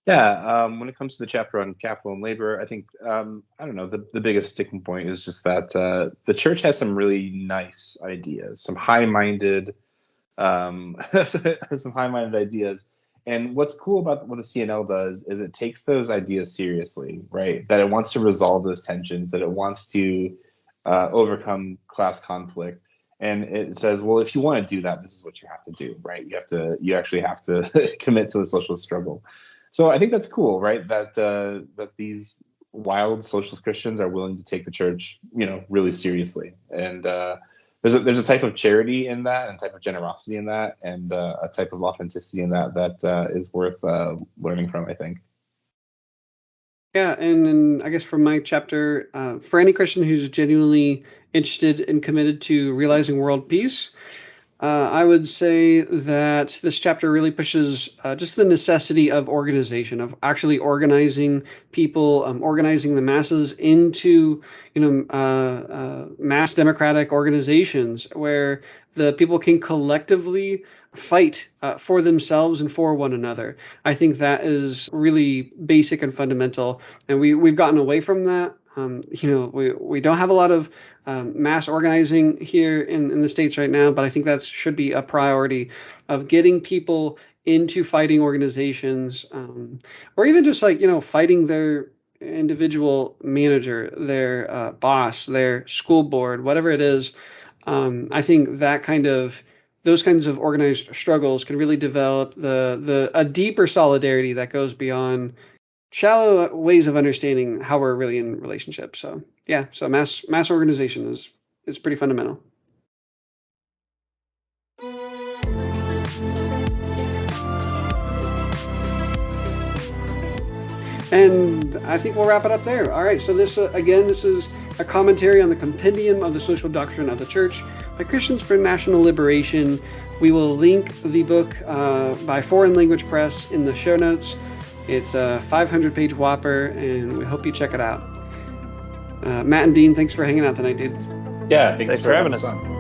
Speaker 3: Yeah, when it comes to the chapter on capital and labor, I think, I don't know, the biggest sticking point is just that the church has some really nice ideas, some high-minded ideas. And what's cool about what the CNL does is it takes those ideas seriously, right? That it wants to resolve those tensions, that it wants to overcome class conflict. And it says, well, if you want to do that, this is what you have to do, right? You actually have to commit to the social struggle. So I think that's cool, right? That these wild socialist Christians are willing to take the church, really seriously. And there's a type of charity in that, and a type of generosity in that, and a type of authenticity in that is worth learning from, I think.
Speaker 1: Yeah, and I guess from my chapter, for any Christian who's genuinely interested and committed to realizing world peace, I would say that this chapter really pushes just the necessity of organization, of actually organizing people, organizing the masses into, mass democratic organizations where the people can collectively fight for themselves and for one another. I think that is really basic and fundamental, and we've gotten away from that. We don't have a lot of mass organizing here in the States right now, but I think that should be a priority of getting people into fighting organizations, or even just fighting their individual manager, their boss, their school board, whatever it is. I think those kinds of organized struggles can really develop a deeper solidarity that goes beyond shallow ways of understanding how we're really in relationships. So yeah, so mass organization is pretty fundamental. And I think we'll wrap it up there. All right, so this is a commentary on the Compendium of the Social Doctrine of the Church by Christians for National Liberation. We will link the book by Foreign Language Press in the show notes. It's a 500-page whopper, and we hope you check it out. Matt and Dean, thanks for hanging out tonight, dude.
Speaker 3: Yeah, thanks
Speaker 2: for having us on.